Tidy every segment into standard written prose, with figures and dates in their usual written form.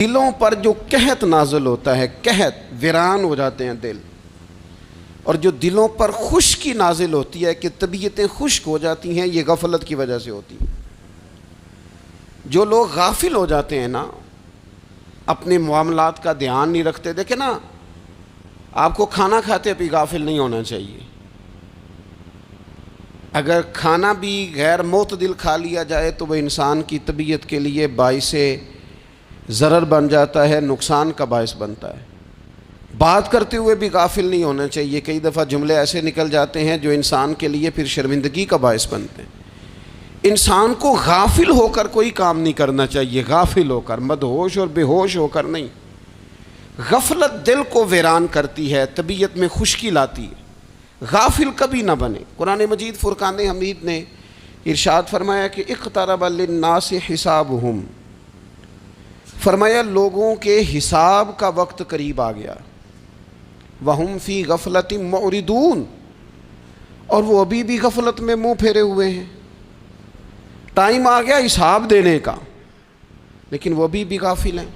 دلوں پر جو قحط نازل ہوتا ہے، قحط، ویران ہو جاتے ہیں دل، اور جو دلوں پر خشکی نازل ہوتی ہے کہ طبیعتیں خشک ہو جاتی ہیں، یہ غفلت کی وجہ سے ہوتی ہے۔ جو لوگ غافل ہو جاتے ہیں نا، اپنے معاملات کا دھیان نہیں رکھتے، دیکھیں نا، آپ کو کھانا کھاتے بھی غافل نہیں ہونا چاہیے۔ اگر کھانا بھی غیر معتدل کھا لیا جائے تو وہ انسان کی طبیعت کے لیے باعث ضرر بن جاتا ہے، نقصان کا باعث بنتا ہے۔ بات کرتے ہوئے بھی غافل نہیں ہونا چاہیے، کئی دفعہ جملے ایسے نکل جاتے ہیں جو انسان کے لیے پھر شرمندگی کا باعث بنتے ہیں۔ انسان کو غافل ہو کر کوئی کام نہیں کرنا چاہیے، غافل ہو کر، مدہوش اور بے ہوش ہو کر نہیں۔ غفلت دل کو ویران کرتی ہے، طبیعت میں خشکی لاتی ہے۔ غافل کبھی نہ بنے۔ قرآن مجید فرقان حمید نے ارشاد فرمایا کہ اقترب للناس حسابہم، فرمایا لوگوں کے حساب کا وقت قریب آ گیا، وہم فی غفلۃ معرضون، اور وہ ابھی بھی غفلت میں منہ پھیرے ہوئے ہیں۔ ٹائم آ گیا حساب دینے کا، لیکن وہ ابھی بھی غافل ہیں۔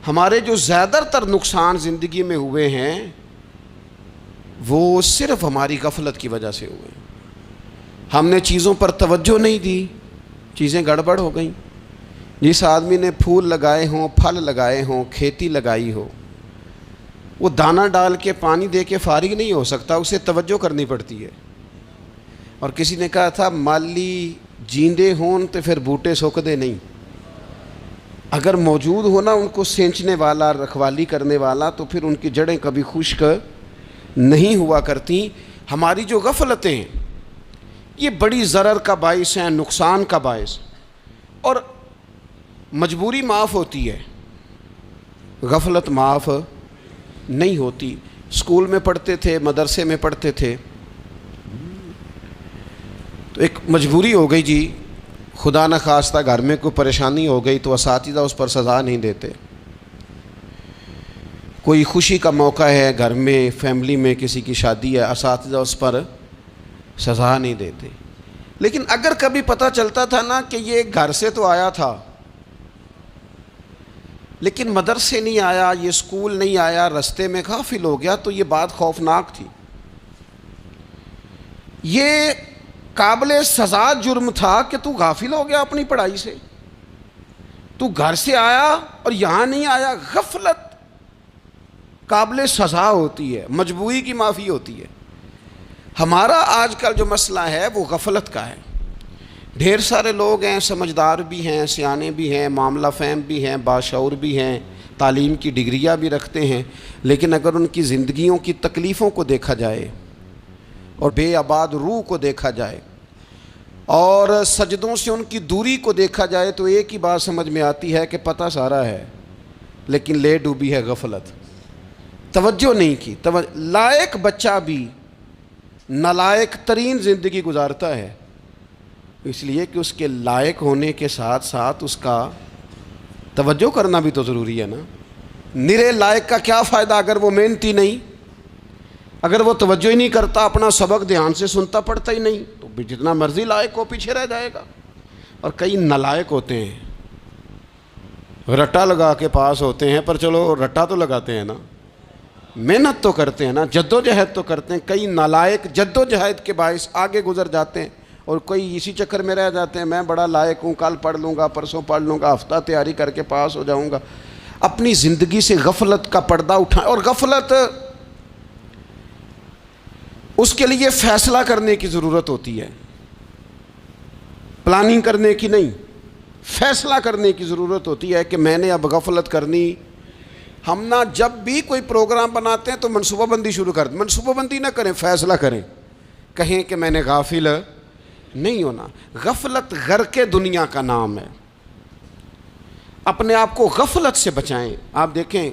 ہمارے جو زیادہ تر نقصان زندگی میں ہوئے ہیں وہ صرف ہماری غفلت کی وجہ سے ہوئے ہیں۔ ہم نے چیزوں پر توجہ نہیں دی، چیزیں گڑبڑ ہو گئیں۔ جس آدمی نے پھول لگائے ہوں، پھل لگائے ہوں، کھیتی لگائی ہو، وہ دانہ ڈال کے پانی دے کے فارغ نہیں ہو سکتا، اسے توجہ کرنی پڑتی ہے۔ اور کسی نے کہا تھا مالی جیندے ہون تو پھر بوٹے سوکدے نہیں، اگر موجود ہونا ان کو سینچنے والا، رکھوالی کرنے والا، تو پھر ان کی جڑیں کبھی خشک نہیں ہوا کرتی۔ ہماری جو غفلتیں ہیں یہ بڑی ضرر کا باعث ہیں، نقصان کا باعث، اور مجبوری معاف ہوتی ہے، غفلت معاف نہیں ہوتی۔ اسکول میں پڑھتے تھے، مدرسے میں پڑھتے تھے، تو ایک مجبوری ہو گئی جی، خدا نخواستہ گھر میں کوئی پریشانی ہو گئی تو اساتذہ اس پر سزا نہیں دیتے۔ کوئی خوشی کا موقع ہے گھر میں، فیملی میں کسی کی شادی ہے، اساتذہ اس پر سزا نہیں دیتے۔ لیکن اگر کبھی پتہ چلتا تھا نا کہ یہ گھر سے تو آیا تھا لیکن مدرسے نہیں آیا، یہ اسکول نہیں آیا، رستے میں غافل ہو گیا، تو یہ بات خوفناک تھی۔ یہ قابل سزا جرم تھا کہ تو غافل ہو گیا اپنی پڑھائی سے، تو گھر سے آیا اور یہاں نہیں آیا۔ غفلت قابل سزا ہوتی ہے، مجبوری کی معافی ہوتی ہے۔ ہمارا آج کل جو مسئلہ ہے وہ غفلت کا ہے۔ ڈھیر سارے لوگ ہیں، سمجھدار بھی ہیں، سیانے بھی ہیں، معاملہ فہم بھی ہیں، باشعور بھی ہیں، تعلیم کی ڈگریاں بھی رکھتے ہیں، لیکن اگر ان کی زندگیوں کی تکلیفوں کو دیکھا جائے اور بے آباد روح کو دیکھا جائے اور سجدوں سے ان کی دوری کو دیکھا جائے تو ایک ہی بات سمجھ میں آتی ہے کہ پتہ سارا ہے لیکن لے ڈوبی ہے غفلت، توجہ نہیں کی۔ لائق بچہ بھی نالائق ترین زندگی گزارتا ہے، اس لیے کہ اس کے لائق ہونے کے ساتھ ساتھ اس کا توجہ کرنا بھی تو ضروری ہے نا۔ نرے لائق کا کیا فائدہ اگر وہ محنتی نہیں، اگر وہ توجہ ہی نہیں کرتا، اپنا سبق دھیان سے سنتا پڑھتا ہی نہیں، تو جتنا مرضی لائق ہو پیچھے رہ جائے گا۔ اور کئی نالائق ہوتے ہیں، رٹا لگا کے پاس ہوتے ہیں، پر چلو رٹا تو لگاتے ہیں نا، محنت تو کرتے ہیں نا، جد و جہد تو کرتے ہیں۔ کئی نالائق جد و جہد کے باعث آگے گزر جاتے ہیں، اور کوئی اسی چکر میں رہ جاتے ہیں میں بڑا لائق ہوں، کل پڑھ لوں گا، پرسوں پڑھ لوں گا، ہفتہ تیاری کر کے پاس ہو جاؤں گا۔ اپنی زندگی سے غفلت کا پردہ اٹھائیں، اور غفلت اس کے لیے فیصلہ کرنے کی ضرورت ہوتی ہے، پلاننگ کرنے کی نہیں، فیصلہ کرنے کی ضرورت ہوتی ہے کہ میں نے اب غفلت کرنی۔ ہم نہ جب بھی کوئی پروگرام بناتے ہیں تو منصوبہ بندی شروع کر دیں، منصوبہ بندی نہ کریں، فیصلہ کریں، کہیں کہ میں نے غافل نہیں ہونا۔ غفلت غرق دنیا کا نام ہے، اپنے آپ کو غفلت سے بچائیں۔ آپ دیکھیں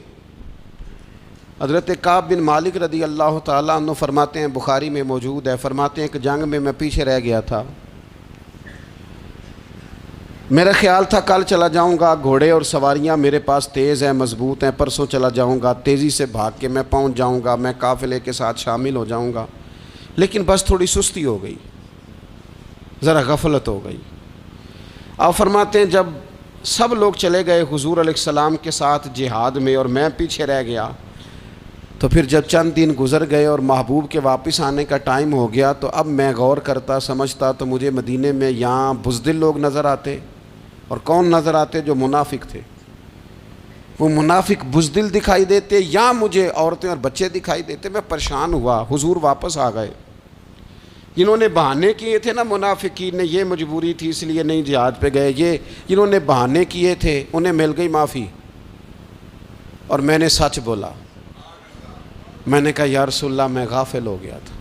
حضرت کعب بن مالک رضی اللہ تعالیٰ عنہ فرماتے ہیں، بخاری میں موجود ہے، فرماتے ہیں کہ جنگ میں پیچھے رہ گیا تھا، میرا خیال تھا کل چلا جاؤں گا، گھوڑے اور سواریاں میرے پاس تیز ہیں، مضبوط ہیں، پرسوں چلا جاؤں گا، تیزی سے بھاگ کے میں پہنچ جاؤں گا، میں قافلے کے ساتھ شامل ہو جاؤں گا، لیکن بس تھوڑی سستی ہو گئی، ذرا غفلت ہو گئی۔ آپ فرماتے ہیں جب سب لوگ چلے گئے حضور علیہ السلام کے ساتھ جہاد میں اور میں پیچھے رہ گیا. تو پھر جب چند دن گزر گئے اور محبوب کے واپس آنے کا ٹائم ہو گیا تو اب میں غور کرتا سمجھتا تو مجھے مدینے میں یہاں بزدل لوگ نظر آتے. اور کون نظر آتے؟ جو منافق تھے. وہ منافق بزدل دکھائی دیتے یا مجھے عورتیں اور بچے دکھائی دیتے. میں پریشان ہوا. حضور واپس آ گئے. جنہوں نے بہانے کیے تھے نا منافقین نے، یہ مجبوری تھی اس لیے نہیں جہاد پہ گئے، یہ جنہوں نے بہانے کیے تھے انہیں مل گئی معافی. اور میں نے سچ بولا. میں نے کہا یا رسول اللہ میں غافل ہو گیا تھا.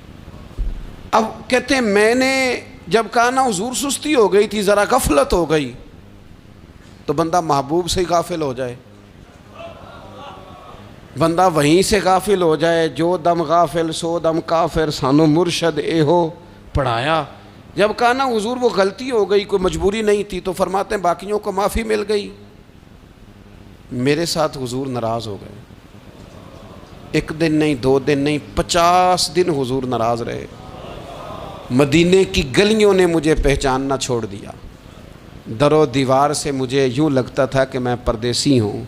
اب کہتے ہیں میں نے جب کہا نا حضور سستی ہو گئی تھی، ذرا غفلت ہو گئی. تو بندہ محبوب سے ہی غافل ہو جائے، بندہ وہیں سے غافل ہو جائے. جو دم غافل سو دم کافر، سانو مرشد اے ہو پڑھایا. جب کہا نا حضور وہ غلطی ہو گئی، کوئی مجبوری نہیں تھی، تو فرماتے ہیں باقیوں کو معافی مل گئی. میرے ساتھ حضور ناراض ہو گئے. ایک دن نہیں، 2 دن نہیں، 50 دن حضور ناراض رہے. مدینے کی گلیوں نے مجھے پہچاننا چھوڑ دیا. در و دیوار سے مجھے یوں لگتا تھا کہ میں پردیسی ہوں.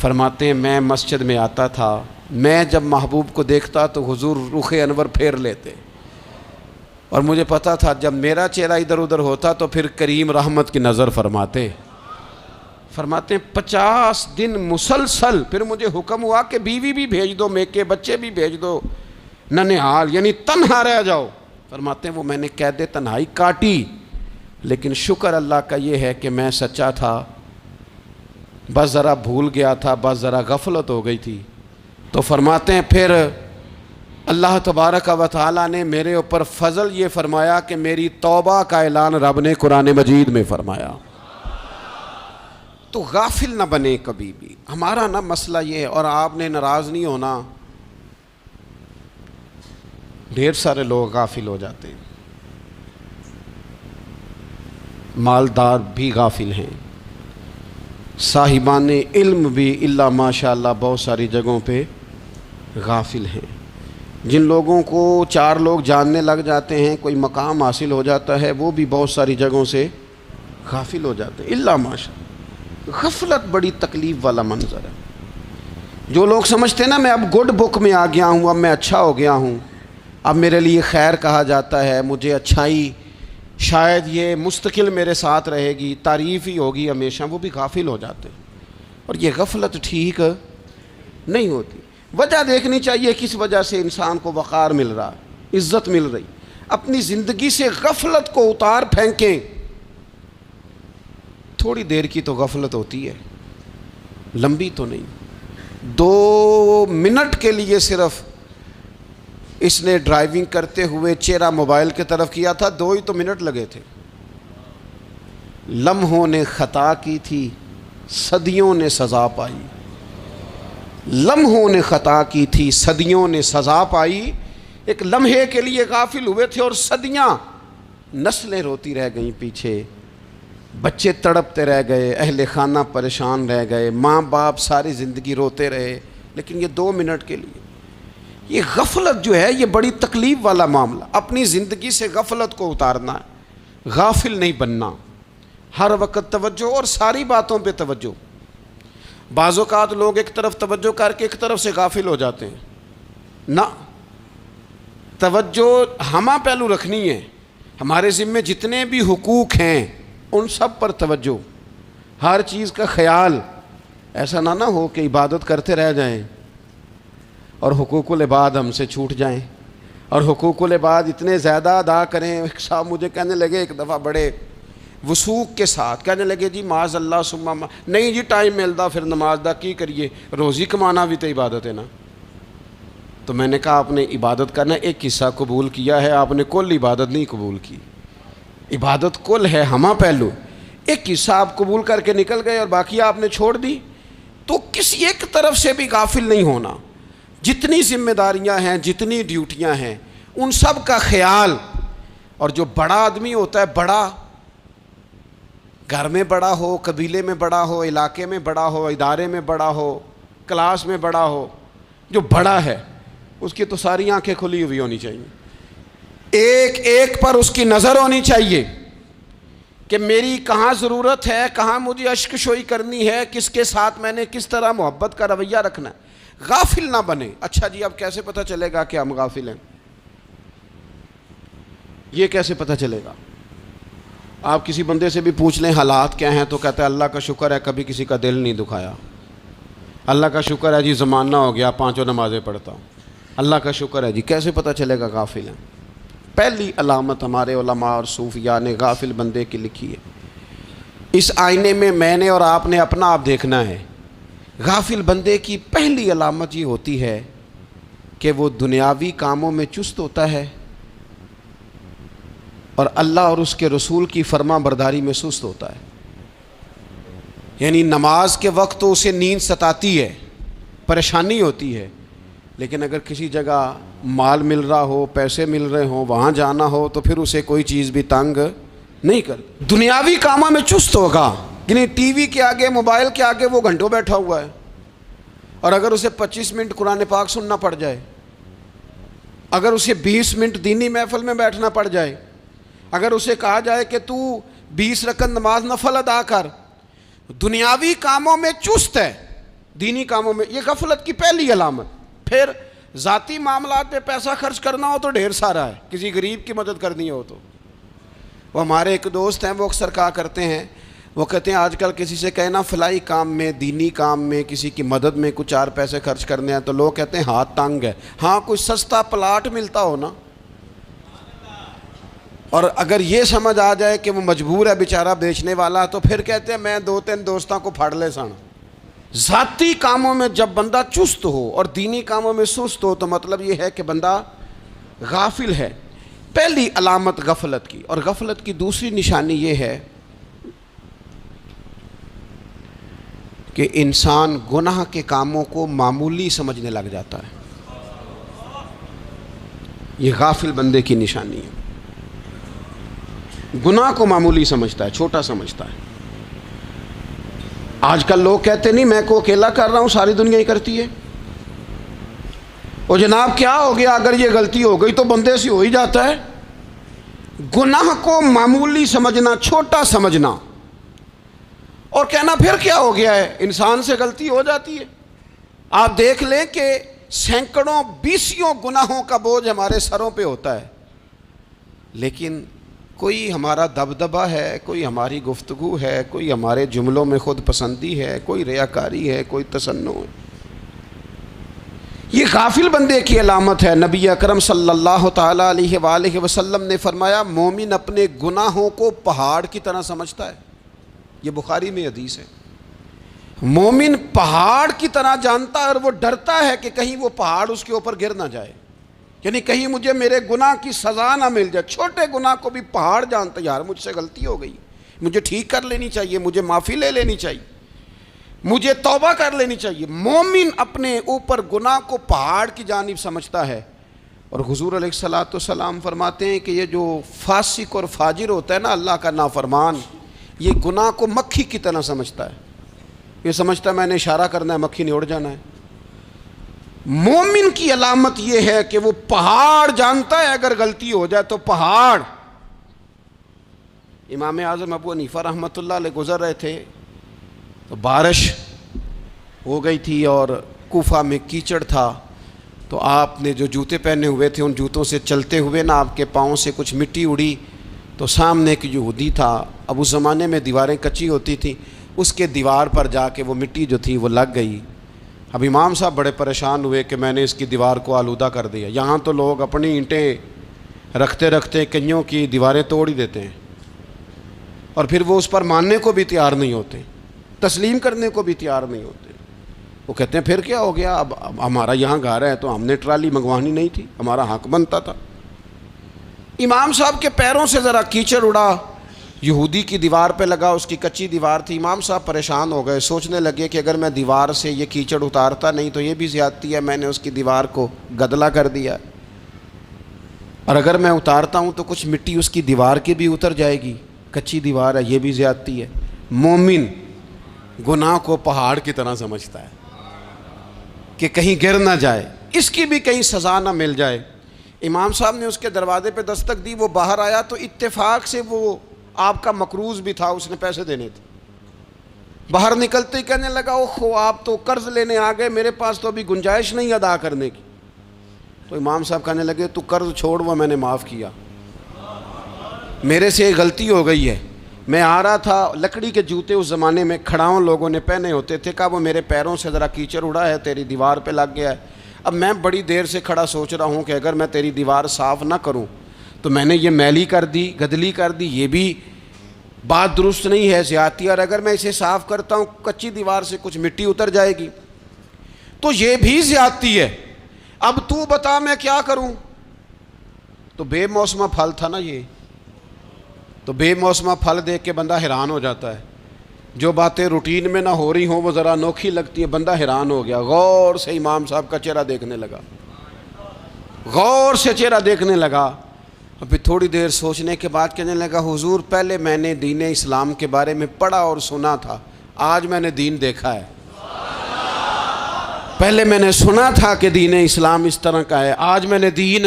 فرماتے ہیں میں مسجد میں آتا تھا، میں جب محبوب کو دیکھتا تو حضور رخ انور پھیر لیتے. اور مجھے پتا تھا جب میرا چہرہ ادھر ادھر ہوتا تو پھر کریم رحمت کی نظر فرماتے. فرماتے ہیں 50 دن مسلسل. پھر مجھے حکم ہوا کہ بیوی بھی بھیج دو، میکے بچے بھی بھیج دو، ننھال یعنی تنہا رہ جاؤ. فرماتے ہیں وہ میں نے قید تنہائی کاٹی. لیکن شکر اللہ کا یہ ہے کہ میں سچا تھا، بس ذرا بھول گیا تھا، بس ذرا غفلت ہو گئی تھی. تو فرماتے ہیں پھر اللہ تبارک و تعالیٰ نے میرے اوپر فضل یہ فرمایا کہ میری توبہ کا اعلان رب نے قرآن مجید میں فرمایا. تو غافل نہ بنے کبھی بھی. ہمارا نا مسئلہ یہ ہے، اور آپ نے ناراض نہیں ہونا. ڈھیر سارے لوگ غافل ہو جاتے ہیں، مالدار بھی غافل ہیں، صاحبان علم بھی الا ماشاء اللہ بہت ساری جگہوں پہ غافل ہیں. جن لوگوں کو 4 لوگ جاننے لگ جاتے ہیں، کوئی مقام حاصل ہو جاتا ہے، وہ بھی بہت ساری جگہوں سے غافل ہو جاتے ہیں الا ماشاء اللہ. غفلت بڑی تکلیف والا منظر ہے. جو لوگ سمجھتے ہیں نا میں اب گڈ بک میں آ گیا ہوں، اب میں اچھا ہو گیا ہوں، اب میرے لیے خیر کہا جاتا ہے، مجھے اچھائی شاید یہ مستقل میرے ساتھ رہے گی، تعریف ہی ہوگی ہمیشہ، وہ بھی غافل ہو جاتے ہیں. اور یہ غفلت ٹھیک نہیں ہوتی. وجہ دیکھنی چاہیے کس وجہ سے انسان کو وقار مل رہا، عزت مل رہی. اپنی زندگی سے غفلت کو اتار پھینکیں. تھوڑی دیر کی تو غفلت ہوتی ہے، لمبی تو نہیں. 2 منٹ کے لیے صرف اس نے ڈرائیونگ کرتے ہوئے چہرہ موبائل کی طرف کیا تھا، 2 ہی تو منٹ لگے تھے. لمحوں نے خطا کی تھی، صدیوں نے سزا پائی. لمحوں نے خطا کی تھی، صدیوں نے سزا پائی. ایک لمحے کے لیے غافل ہوئے تھے اور صدیاں، نسلیں روتی رہ گئیں پیچھے، بچے تڑپتے رہ گئے، اہل خانہ پریشان رہ گئے، ماں باپ ساری زندگی روتے رہے. لیکن یہ 2 منٹ کے لیے یہ غفلت جو ہے یہ بڑی تکلیف والا معاملہ. اپنی زندگی سے غفلت کو اتارنا ہے، غافل نہیں بننا. ہر وقت توجہ اور ساری باتوں پہ توجہ. بعض اوقات لوگ ایک طرف توجہ کر کے ایک طرف سے غافل ہو جاتے ہیں. نہ، توجہ ہمہ پہلو رکھنی ہے. ہمارے ذمے جتنے بھی حقوق ہیں ان سب پر توجہ، ہر چیز کا خیال. ایسا نہ ہو کہ عبادت کرتے رہ جائیں اور حقوق العباد ہم سے چھوٹ جائیں، اور حقوق العباد اتنے زیادہ ادا کریں. ایک صاحب مجھے کہنے لگے ایک دفعہ بڑے وثوق کے ساتھ کہنے لگے جی معاذ اللہ ثم نہیں جی ٹائم ملتا پھر نماز دا کی کریے، روزی کمانا بھی تو عبادت ہے نا. تو میں نے کہا آپ نے عبادت کرنا ایک حصہ قبول کیا ہے، آپ نے کل عبادت نہیں قبول کی. عبادت کل ہے، ہمہ پہلو. ایک حصہ آپ قبول کر کے نکل گئے اور باقی آپ نے چھوڑ دی. تو کسی ایک طرف سے بھی غافل نہیں ہونا. جتنی ذمہ داریاں ہیں، جتنی ڈیوٹیاں ہیں، ان سب کا خیال. اور جو بڑا آدمی ہوتا ہے، بڑا گھر میں بڑا ہو، قبیلے میں بڑا ہو، علاقے میں بڑا ہو، ادارے میں بڑا ہو، کلاس میں بڑا ہو، جو بڑا ہے اس کی تو ساری آنکھیں کھلی ہوئی ہونی چاہیے. ایک ایک پر اس کی نظر ہونی چاہیے. کہ میری کہاں ضرورت ہے، کہاں مجھے اشک شوئی کرنی ہے، کس کے ساتھ میں نے کس طرح محبت کا رویہ رکھنا ہے، غافل نہ بنے۔ اچھا جی، اب کیسے پتہ چلے گا کہ ہم غافل ہیں؟ یہ کیسے پتہ چلے گا؟ آپ کسی بندے سے بھی پوچھ لیں حالات کیا ہیں تو کہتا ہے اللہ کا شکر ہے کبھی کسی کا دل نہیں دکھایا، اللہ کا شکر ہے جی زمانہ ہو گیا 5 نمازیں پڑھتا ہوں، اللہ کا شکر ہے جی۔ کیسے پتہ چلے گا غافل ہیں؟ پہلی علامت ہمارے علماء اور صوفیاء نے غافل بندے کی لکھی ہے۔ اس آئینے میں نے اور آپ نے اپنا آپ دیکھنا ہے۔ غافل بندے کی پہلی علامت یہ ہوتی ہے کہ وہ دنیاوی کاموں میں چست ہوتا ہے اور اللہ اور اس کے رسول کی فرما برداری میں سست ہوتا ہے۔ یعنی نماز کے وقت تو اسے نیند ستاتی ہے، پریشانی ہوتی ہے، لیکن اگر کسی جگہ مال مل رہا ہو، پیسے مل رہے ہوں، وہاں جانا ہو تو پھر اسے کوئی چیز بھی تنگ نہیں کر۔ دنیاوی کاموں میں چست ہوگا، یعنی ٹی وی کے آگے، موبائل کے آگے وہ گھنٹوں بیٹھا ہوا ہے، اور اگر اسے 25 منٹ قرآن پاک سننا پڑ جائے، اگر اسے 20 منٹ دینی محفل میں بیٹھنا پڑ جائے، اگر اسے کہا جائے کہ تو 20 رکعت نماز نفل ادا کر، دنیاوی کاموں میں چست ہے، دینی کاموں میں، یہ غفلت کی پہلی علامت۔ پھر ذاتی معاملات میں پیسہ خرچ کرنا ہو تو ڈھیر سارا ہے، کسی غریب کی مدد کرنی ہو تو۔ وہ ہمارے ایک دوست ہیں، وہ اکثر کہا کرتے ہیں، وہ کہتے ہیں آج کل کسی سے کہنا فلائی کام میں، دینی کام میں، کسی کی مدد میں کچھ 4 پیسے خرچ کرنے ہیں تو لوگ کہتے ہیں ہاتھ تنگ ہے۔ ہاں کوئی سستا پلاٹ ملتا ہو نا، اور اگر یہ سمجھ آ جائے کہ وہ مجبور ہے بیچارہ بیچنے والا، تو پھر کہتے ہیں میں 2-3 دوستوں کو پھاڑ لے سن۔ ذاتی کاموں میں جب بندہ چست ہو اور دینی کاموں میں سست ہو تو مطلب یہ ہے کہ بندہ غافل ہے۔ پہلی علامت غفلت کی۔ اور غفلت کی دوسری نشانی یہ ہے کہ انسان گناہ کے کاموں کو معمولی سمجھنے لگ جاتا ہے۔ یہ غافل بندے کی نشانی ہے، گناہ کو معمولی سمجھتا ہے، چھوٹا سمجھتا ہے۔ آج کل لوگ کہتے نہیں میں کو اکیلا کر رہا ہوں، ساری دنیا ہی کرتی ہے۔ اور جناب کیا ہو گیا، اگر یہ غلطی ہو گئی تو بندے سے ہو ہی جاتا ہے۔ گناہ کو معمولی سمجھنا، چھوٹا سمجھنا، اور کہنا پھر کیا ہو گیا ہے، انسان سے غلطی ہو جاتی ہے۔ آپ دیکھ لیں کہ سینکڑوں بیسیوں گناہوں کا بوجھ ہمارے سروں پہ ہوتا ہے، لیکن کوئی ہمارا دبدبہ ہے، کوئی ہماری گفتگو ہے، کوئی ہمارے جملوں میں خود پسندی ہے، کوئی ریاکاری ہے، کوئی تصنع ہے۔ یہ غافل بندے کی علامت ہے۔ نبی اکرم صلی اللہ تعالیٰ علیہ وآلہ وسلم نے فرمایا مومن اپنے گناہوں کو پہاڑ کی طرح سمجھتا ہے۔ یہ بخاری میں حدیث ہے۔ مومن پہاڑ کی طرح جانتا ہے اور وہ ڈرتا ہے کہ کہیں وہ پہاڑ اس کے اوپر گر نہ جائے، یعنی کہیں مجھے میرے گناہ کی سزا نہ مل جائے۔ چھوٹے گناہ کو بھی پہاڑ جانتا ہے، یار مجھ سے غلطی ہو گئی، مجھے ٹھیک کر لینی چاہیے، مجھے معافی لے لینی چاہیے، مجھے توبہ کر لینی چاہیے۔ مومن اپنے اوپر گناہ کو پہاڑ کی جانب سمجھتا ہے۔ اور حضور علیہ الصلوۃ والسلام فرماتے ہیں کہ یہ جو فاسق اور فاجر ہوتا ہے نا، اللہ کا نافرمان، یہ گناہ کو مکھی کی طرح سمجھتا ہے۔ یہ سمجھتا ہے میں نے اشارہ کرنا ہے، مکھی نے اڑ جانا ہے۔ مومن کی علامت یہ ہے کہ وہ پہاڑ جانتا ہے، اگر غلطی ہو جائے تو پہاڑ۔ امام اعظم ابو حنیفہ رحمۃ اللہ علیہ گزر رہے تھے تو بارش ہو گئی تھی اور کوفہ میں کیچڑ تھا، تو آپ نے جو جوتے پہنے ہوئے تھے ان جوتوں سے چلتے ہوئے نا آپ کے پاؤں سے کچھ مٹی اڑی، تو سامنے ایک یہودی تھا، اب اس زمانے میں دیواریں کچی ہوتی تھیں، اس کے دیوار پر جا کے وہ مٹی جو تھی وہ لگ گئی۔ اب امام صاحب بڑے پریشان ہوئے کہ میں نے اس کی دیوار کو آلودہ کر دیا۔ یہاں تو لوگ اپنی اینٹیں رکھتے رکھتے کئیوں کی دیواریں توڑ ہی دیتے ہیں، اور پھر وہ اس پر ماننے کو بھی تیار نہیں ہوتے، تسلیم کرنے کو بھی تیار نہیں ہوتے۔ وہ کہتے ہیں پھر کیا ہو گیا، اب ہمارا یہاں گھر ہے تو ہم نے ٹرالی منگوانی نہیں تھی، ہمارا حق بنتا تھا۔ امام صاحب کے پیروں سے ذرا کیچڑ اڑا، یہودی کی دیوار پہ لگا، اس کی کچی دیوار تھی۔ امام صاحب پریشان ہو گئے، سوچنے لگے کہ اگر میں دیوار سے یہ کیچڑ اتارتا نہیں تو یہ بھی زیادتی ہے، میں نے اس کی دیوار کو گدلا کر دیا، اور اگر میں اتارتا ہوں تو کچھ مٹی اس کی دیوار کی بھی اتر جائے گی، کچی دیوار ہے، یہ بھی زیادتی ہے۔ مومن گناہ کو پہاڑ کی طرح سمجھتا ہے کہ کہیں گر نہ جائے، اس کی بھی کہیں سزا نہ مل جائے۔ امام صاحب نے اس کے دروازے پہ دستک دی، وہ باہر آیا تو اتفاق سے وہ آپ کا مقروض بھی تھا، اس نے پیسے دینے تھے. باہر نکلتے ہی کہنے لگا اوہو آپ تو قرض لینے آ گئے، میرے پاس تو ابھی گنجائش نہیں ادا کرنے کی. تو امام صاحب کہنے لگے تو قرض چھوڑ، وہ میں نے معاف کیا، میرے سے یہ غلطی ہو گئی ہے. میں آ رہا تھا، لکڑی کے جوتے اس زمانے میں کھڑاؤں لوگوں نے پہنے ہوتے تھے، کہا وہ میرے پیروں سے ذرا کیچڑ اڑا ہے، تیری دیوار پہ لگ گیا ہے. اب میں بڑی دیر سے کھڑا سوچ رہا ہوں کہ اگر میں تیری دیوار صاف نہ کروں تو میں نے یہ میلی کر دی، گدلی کر دی، یہ بھی بات درست نہیں ہے، زیادتی. اور اگر میں اسے صاف کرتا ہوں کچی دیوار سے کچھ مٹی اتر جائے گی تو یہ بھی زیادتی ہے. اب تو بتا میں کیا کروں. تو بے موسمہ پھل تھا نا یہ، تو بے موسمہ پھل دیکھ کے بندہ حیران ہو جاتا ہے. جو باتیں روٹین میں نہ ہو رہی ہوں وہ ذرا انوکھی لگتی ہے، بندہ حیران ہو گیا. غور سے امام صاحب کا چہرہ دیکھنے لگا، غور سے چہرہ دیکھنے لگا. اور پھر تھوڑی دیر سوچنے کے بعد کہنے لگا حضور پہلے میں نے دین اسلام کے بارے میں پڑھا اور سنا تھا، آج میں نے دین دیکھا ہے. پہلے میں نے سنا تھا کہ دین اسلام اس طرح کا ہے، آج میں نے دین.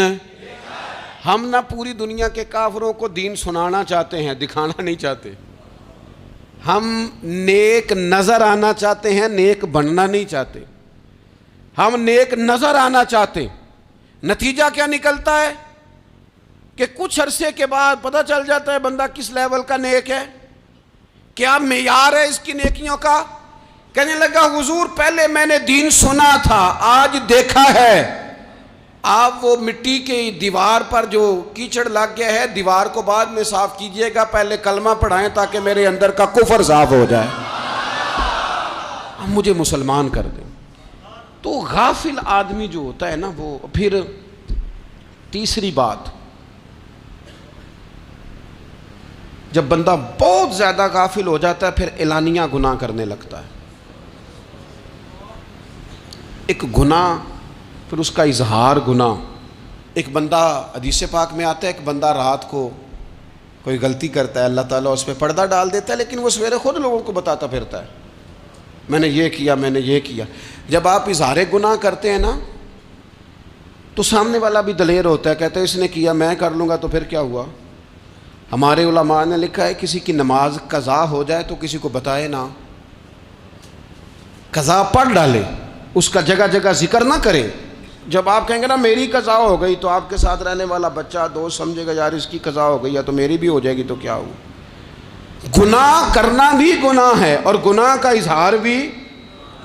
ہم نہ پوری دنیا کے کافروں کو دین سنانا چاہتے ہیں، دکھانا نہیں چاہتے. ہم نیک نظر آنا چاہتے ہیں، نیک بننا نہیں چاہتے. ہم نیک نظر آنا چاہتے. نتیجہ کیا نکلتا ہے کہ کچھ عرصے کے بعد پتہ چل جاتا ہے بندہ کس لیول کا نیک ہے، کیا معیار ہے اس کی نیکیوں کا. کہنے لگا حضور پہلے میں نے دین سنا تھا، آج دیکھا ہے. آپ وہ مٹی کی دیوار پر جو کیچڑ لگ گیا ہے، دیوار کو بعد میں صاف کیجئے گا، پہلے کلمہ پڑھائیں تاکہ میرے اندر کا کفر صاف ہو جائے، مجھے مسلمان کر دیں. تو غافل آدمی جو ہوتا ہے نا وہ پھر تیسری بات، جب بندہ بہت زیادہ غافل ہو جاتا ہے پھر اعلانیہ گناہ کرنے لگتا ہے. ایک گناہ پھر اس کا اظہار گناہ. ایک بندہ حدیث پاک میں آتا ہے، ایک بندہ رات کو کوئی غلطی کرتا ہے، اللہ تعالیٰ اس پہ پردہ ڈال دیتا ہے، لیکن وہ سویرے خود لوگوں کو بتاتا پھرتا ہے میں نے یہ کیا، میں نے یہ کیا. جب آپ اظہار گناہ کرتے ہیں نا تو سامنے والا بھی دلیر ہوتا ہے، کہتا ہے اس نے کیا میں کر لوں گا تو پھر کیا ہوا. ہمارے علماء نے لکھا ہے کسی کی نماز قضا ہو جائے تو کسی کو بتائے نہ، قضا پڑھ ڈالے، اس کا جگہ جگہ ذکر نہ کرے. جب آپ کہیں گے نا میری قضا ہو گئی تو آپ کے ساتھ رہنے والا بچہ دوست سمجھے گا یار اس کی قضا ہو گئی ہے تو میری بھی ہو جائے گی تو کیا ہو. گناہ کرنا بھی گناہ ہے اور گناہ کا اظہار بھی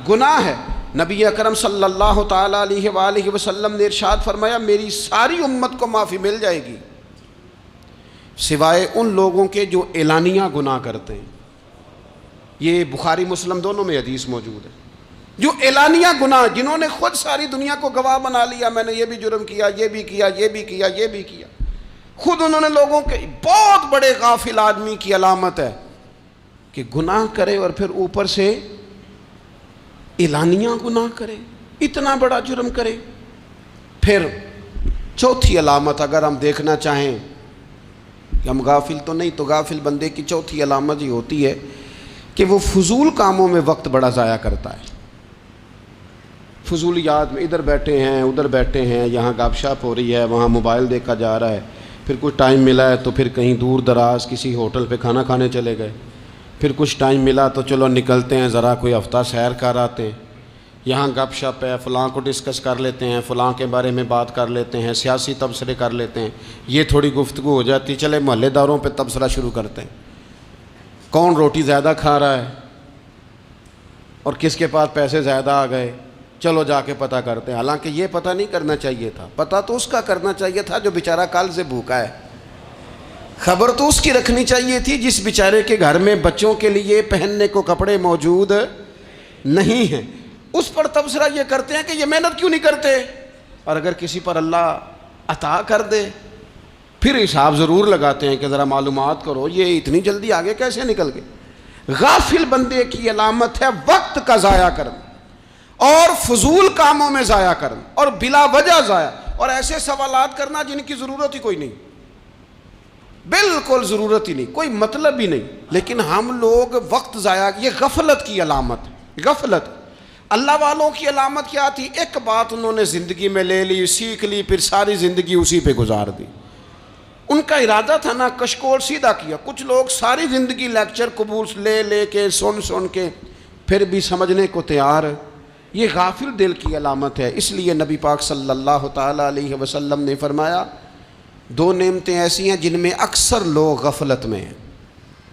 گناہ ہے. نبی اکرم صلی اللہ تعالیٰ علیہ وآلہ وسلم نے ارشاد فرمایا میری ساری امت کو معافی مل جائے گی سوائے ان لوگوں کے جو اعلانیہ گناہ کرتے ہیں. یہ بخاری مسلم دونوں میں حدیث موجود ہے. جو اعلانیہ گناہ، جنہوں نے خود ساری دنیا کو گواہ بنا لیا میں نے یہ بھی جرم کیا، یہ بھی کیا، یہ بھی کیا، یہ بھی کیا، خود انہوں نے لوگوں کے، بہت بڑے غافل آدمی کی علامت ہے کہ گناہ کرے اور پھر اوپر سے اعلانیہ گناہ کرے، اتنا بڑا جرم کرے. پھر چوتھی علامت اگر ہم دیکھنا چاہیں کہ ہم غافل تو نہیں، تو غافل بندے کی چوتھی علامت یہ ہوتی ہے کہ وہ فضول کاموں میں وقت بڑا ضائع کرتا ہے. فضولیات میں ادھر بیٹھے ہیں ادھر بیٹھے ہیں، یہاں گپ شپ ہو رہی ہے، وہاں موبائل دیکھا جا رہا ہے، پھر کچھ ٹائم ملا ہے تو پھر کہیں دور دراز کسی ہوٹل پہ کھانا کھانے چلے گئے، پھر کچھ ٹائم ملا تو چلو نکلتے ہیں ذرا کوئی ہفتہ سیر کر آتے ہیں، یہاں گپ شپ ہے، فلاں کو ڈسکس کر لیتے ہیں، فلاں کے بارے میں بات کر لیتے ہیں، سیاسی تبصرے کر لیتے ہیں، یہ تھوڑی گفتگو ہو جاتی، چلے محلے داروں پہ تبصرہ شروع کرتے ہیں، کون روٹی زیادہ کھا رہا ہے اور کس کے پاس پیسے زیادہ آ گئے، چلو جا کے پتہ کرتے ہیں. حالانکہ یہ پتہ نہیں کرنا چاہیے تھا، پتہ تو اس کا کرنا چاہیے تھا جو بیچارہ کل سے بھوکا ہے. خبر تو اس کی رکھنی چاہیے تھی جس بیچارے کے گھر میں بچوں کے لیے پہننے کو کپڑے موجود نہیں ہیں. اس پر تبصرہ یہ کرتے ہیں کہ یہ محنت کیوں نہیں کرتے، اور اگر کسی پر اللہ عطا کر دے پھر حساب ضرور لگاتے ہیں کہ ذرا معلومات کرو یہ اتنی جلدی آگے کیسے نکل گئے. غافل بندے کی علامت ہے وقت کا ضائع کرنا اور فضول کاموں میں ضائع کرنا اور بلا وجہ ضائع، اور ایسے سوالات کرنا جن کی ضرورت ہی کوئی نہیں، بالکل ضرورت ہی نہیں، کوئی مطلب ہی نہیں، لیکن ہم لوگ وقت ضائع. یہ غفلت کی علامت. غفلت. اللہ والوں کی علامت کیا تھی؟ ایک بات انہوں نے زندگی میں لے لی، سیکھ لی، پھر ساری زندگی اسی پہ گزار دی. ان کا ارادہ تھا نا کشکول سیدھا کیا. کچھ لوگ ساری زندگی لیکچر قبول لے لے کے سن کے پھر بھی سمجھنے کو تیار. یہ غافل دل کی علامت ہے. اس لیے نبی پاک صلی اللہ تعالیٰ علیہ وسلم نے فرمایا 2 نعمتیں ایسی ہیں جن میں اکثر لوگ غفلت میں ہیں.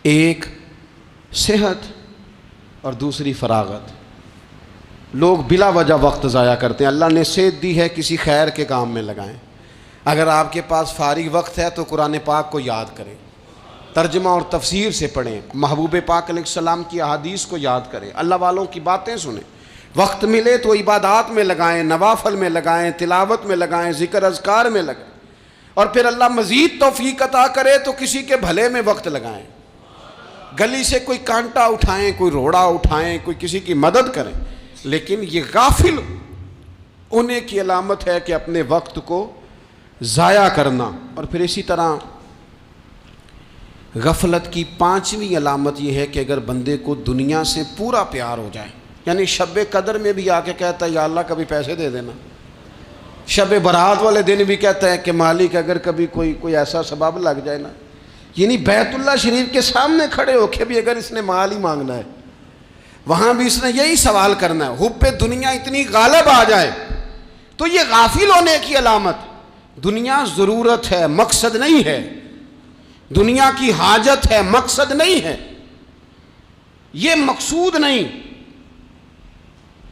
ایک صحت اور دوسری فراغت. لوگ بلا وجہ وقت ضائع کرتے ہیں. اللہ نے صحت دی ہے کسی خیر کے کام میں لگائیں. اگر آپ کے پاس فارغ وقت ہے تو قرآن پاک کو یاد کریں, ترجمہ اور تفسیر سے پڑھیں, محبوب پاک علیہ السلام کی احادیث کو یاد کریں, اللہ والوں کی باتیں سنیں. وقت ملے تو عبادات میں لگائیں, نوافل میں لگائیں, تلاوت میں لگائیں, ذکر اذکار میں لگائیں. اور پھر اللہ مزید توفیق عطا کرے تو کسی کے بھلے میں وقت لگائیں. گلی سے کوئی کانٹا اٹھائیں, کوئی روڑا اٹھائیں, کوئی کسی کی مدد کریں. لیکن یہ غافل ہونے کی علامت ہے کہ اپنے وقت کو ضائع کرنا. اور پھر اسی طرح غفلت کی 5ویں علامت یہ ہے کہ اگر بندے کو دنیا سے پورا پیار ہو جائے, یعنی شب قدر میں بھی آ کے کہتا ہے یا اللہ کبھی پیسے دے دینا, شب برات والے دن بھی کہتا ہے کہ مالک اگر کبھی کوئی ایسا سبب لگ جائے نا, یعنی بیت اللہ شریف کے سامنے کھڑے ہو کے بھی اگر اس نے مال ہی مانگنا ہے وہاں بھی اس نے یہی سوال کرنا ہے. حب دنیا اتنی غالب آ جائے تو یہ غافل ہونے کی علامت. دنیا ضرورت ہے, مقصد نہیں ہے. دنیا کی حاجت ہے, مقصد نہیں ہے. یہ مقصود نہیں.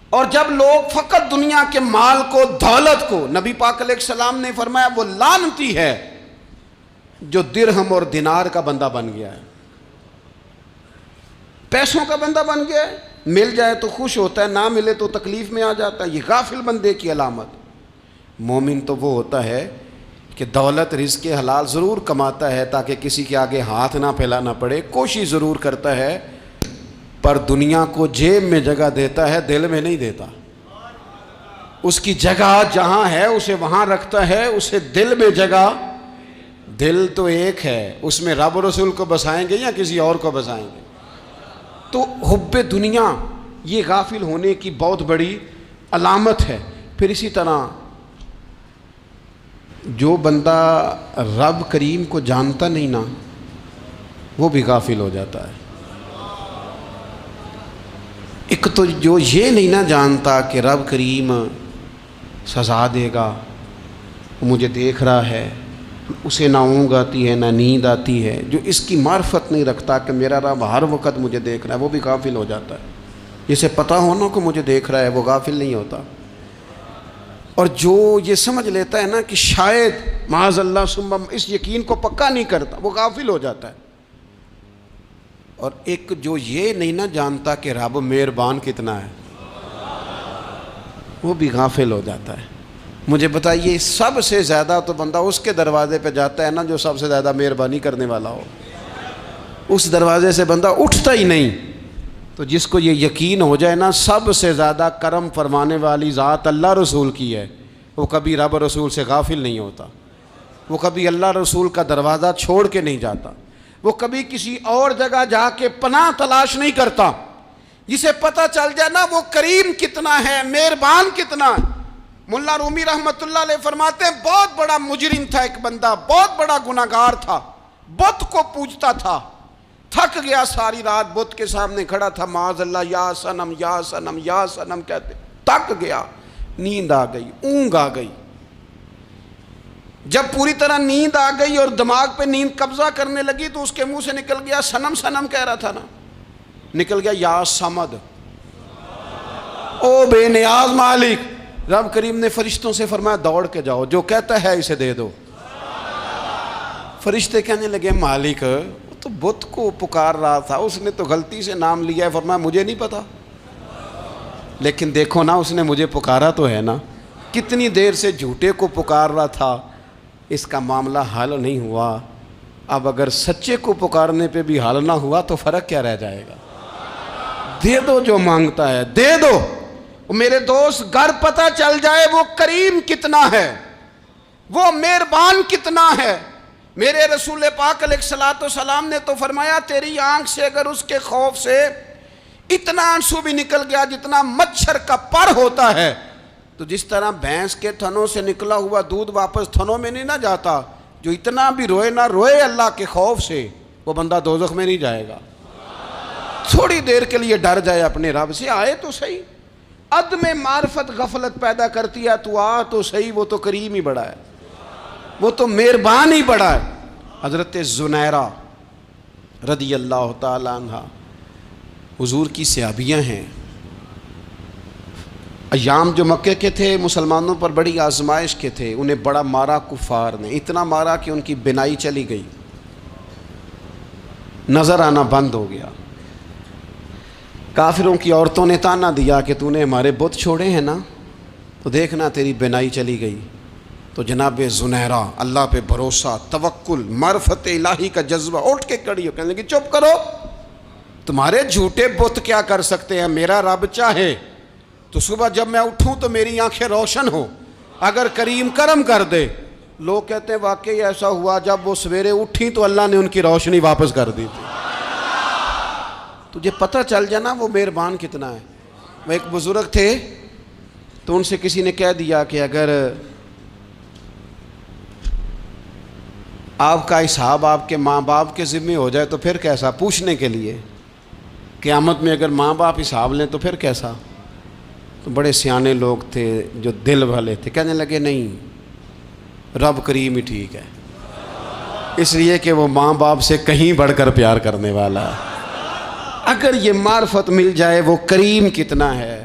اور جب لوگ فقط دنیا کے مال کو, دولت کو, نبی پاک علیہ السلام نے فرمایا وہ لعنتی ہے جو درہم اور دینار کا بندہ بن گیا ہے, پیسوں کا بندہ بن گیا ہے. مل جائے تو خوش ہوتا ہے, نہ ملے تو تکلیف میں آ جاتا ہے. یہ غافل بندے کی علامت. مومن تو وہ ہوتا ہے کہ دولت رزق حلال ضرور کماتا ہے تاکہ کسی کے آگے ہاتھ نہ پھیلانا پڑے, کوشش ضرور کرتا ہے, پر دنیا کو جیب میں جگہ دیتا ہے, دل میں نہیں دیتا. اس کی جگہ جہاں ہے اسے وہاں رکھتا ہے, اسے دل میں جگہ. دل تو ایک ہے, اس میں رب و رسول کو بسائیں گے یا کسی اور کو بسائیں گے. تو حب دنیا یہ غافل ہونے کی بہت بڑی علامت ہے. پھر اسی طرح جو بندہ رب کریم کو جانتا نہیں نا وہ بھی غافل ہو جاتا ہے. ایک تو جو یہ نہیں نہ جانتا کہ رب کریم سزا دے گا, مجھے دیکھ رہا ہے, اسے نہ اونگ آتی ہے نہ نیند آتی ہے, جو اس کی معرفت نہیں رکھتا کہ میرا رب ہر وقت مجھے دیکھ رہا ہے, وہ بھی غافل ہو جاتا ہے. جسے پتہ ہونا کہ مجھے دیکھ رہا ہے وہ غافل نہیں ہوتا. اور جو یہ سمجھ لیتا ہے نا کہ شاید معاذ اللہ ثم اس یقین کو پکا نہیں کرتا, وہ غافل ہو جاتا ہے. اور ایک جو یہ نہیں نہ جانتا کہ رب مہربان کتنا ہے وہ بھی غافل ہو جاتا ہے. مجھے بتائیے سب سے زیادہ تو بندہ اس کے دروازے پہ جاتا ہے نا جو سب سے زیادہ مہربانی کرنے والا ہو. اس دروازے سے بندہ اٹھتا ہی نہیں. تو جس کو یہ یقین ہو جائے نا سب سے زیادہ کرم فرمانے والی ذات اللہ رسول کی ہے, وہ کبھی رب رسول سے غافل نہیں ہوتا. وہ کبھی اللہ رسول کا دروازہ چھوڑ کے نہیں جاتا. وہ کبھی کسی اور جگہ جا کے پناہ تلاش نہیں کرتا. جسے پتہ چل جائے نا وہ کریم کتنا ہے, مہربان کتنا ہے. ملا رومی رحمت اللہ علیہ فرماتے ہیں بہت بڑا مجرم تھا ایک بندہ, بہت بڑا گناہگار تھا, بت کو پوجتا تھا, تھک گیا, ساری رات بت کے سامنے کھڑا تھا, معاذ اللہ یا صنم یا صنم یا صنم کہتے, تھک گیا, نیند آ گئی, اونگ آ گئی. جب پوری طرح نیند آ گئی اور دماغ پہ نیند قبضہ کرنے لگی تو اس کے منہ سے نکل گیا, صنم صنم کہہ رہا تھا نا, نکل گیا یا صمد, او بے نیاز مالک. رب کریم نے فرشتوں سے فرمایا دوڑ کے جاؤ, جو کہتا ہے اسے دے دو. فرشتے کہنے لگے مالک وہ تو بت کو پکار رہا تھا, اس نے تو غلطی سے نام لیا ہے. فرمایا مجھے نہیں پتا, لیکن دیکھو نا اس نے مجھے پکارا تو ہے نا, کتنی دیر سے جھوٹے کو پکار رہا تھا, اس کا معاملہ حل نہیں ہوا. اب اگر سچے کو پکارنے پہ بھی حل نہ ہوا تو فرق کیا رہ جائے گا. دے دو جو مانگتا ہے, دے دو. میرے دوست گھر پتہ چل جائے وہ کریم کتنا ہے, وہ مہربان کتنا ہے. میرے رسول پاک علیہ الصلوۃ والسلام نے تو فرمایا تیری آنکھ سے اگر اس کے خوف سے اتنا آنسو بھی نکل گیا جتنا مچھر کا پر ہوتا ہے, تو جس طرح بھینس کے تھنوں سے نکلا ہوا دودھ واپس تھنوں میں نہیں نہ جاتا, جو اتنا بھی روئے نہ روئے اللہ کے خوف سے، وہ بندہ دوزخ میں نہیں جائے گا۔ تھوڑی دیر کے لیے ڈر جائے اپنے رب سے، آئے تو صحیح۔ عدم معرفت غفلت پیدا کرتی ہے، تو آ تو صحیح، وہ تو کریم ہی بڑا ہے، وہ تو مہربان ہی بڑا ہے۔ حضرت زنیرہ رضی اللہ تعالی عنہ حضور کی صحابیاں ہیں۔ ایام جو مکے کے تھے مسلمانوں پر بڑی آزمائش کے تھے، انہیں بڑا مارا کفار نے، اتنا مارا کہ ان کی بینائی چلی گئی، نظر آنا بند ہو گیا۔ کافروں کی عورتوں نے تانا دیا کہ تو نے ہمارے بت چھوڑے ہیں نا، تو دیکھنا تیری بینائی چلی گئی۔ تو جناب زنیرہ اللہ پہ بھروسہ، توکل، معرفت الہی کا جذبہ، اٹھ کے کھڑی ہو کہنے لگی چپ کرو، تمہارے جھوٹے بت کیا کر سکتے ہیں، میرا رب چاہے تو صبح جب میں اٹھوں تو میری آنکھیں روشن ہوں، اگر کریم کرم کر دے۔ لوگ کہتے ہیں واقعی ایسا ہوا، جب وہ سویرے اٹھیں تو اللہ نے ان کی روشنی واپس کر دی تھی۔ تجھے پتہ چل جانا وہ مہربان کتنا ہے۔ وہ ایک بزرگ تھے تو ان سے کسی نے کہہ دیا کہ اگر آپ کا حساب آپ کے ماں باپ کے ذمہ ہو جائے تو پھر کیسا، پوچھنے کے لیے قیامت میں اگر ماں باپ حساب لیں تو پھر کیسا۔ تو بڑے سیانے لوگ تھے جو دل والے تھے، کہنے لگے نہیں، رب کریم ہی ٹھیک ہے، اس لیے کہ وہ ماں باپ سے کہیں بڑھ کر پیار کرنے والا ہے۔ اگر یہ معرفت مل جائے وہ کریم کتنا ہے۔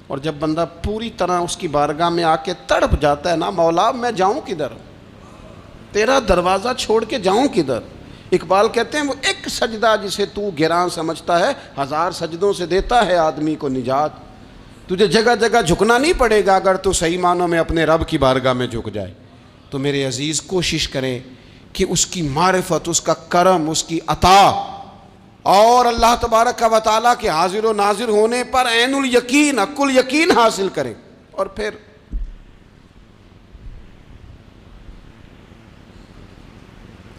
اور جب بندہ پوری طرح اس کی بارگاہ میں آ کے تڑپ جاتا ہے نا، مولا میں جاؤں کدھر، تیرا دروازہ چھوڑ کے جاؤں کدھر۔ اقبال کہتے ہیں وہ ایک سجدہ جسے تو گراں سمجھتا ہے، 1000 سجدوں سے دیتا ہے آدمی کو نجات۔ تجھے جگہ جگہ جھکنا نہیں پڑے گا اگر تو صحیح معنوں میں اپنے رب کی بارگاہ میں جھک جائے۔ تو میرے عزیز کوشش کریں کہ اس کی معرفت، اس کا کرم، اس کی عطا اور اللہ تبارک و تعالیٰ کے حاضر و ناظر ہونے پر عین الیقین، حق الیقین حاصل کریں۔ اور پھر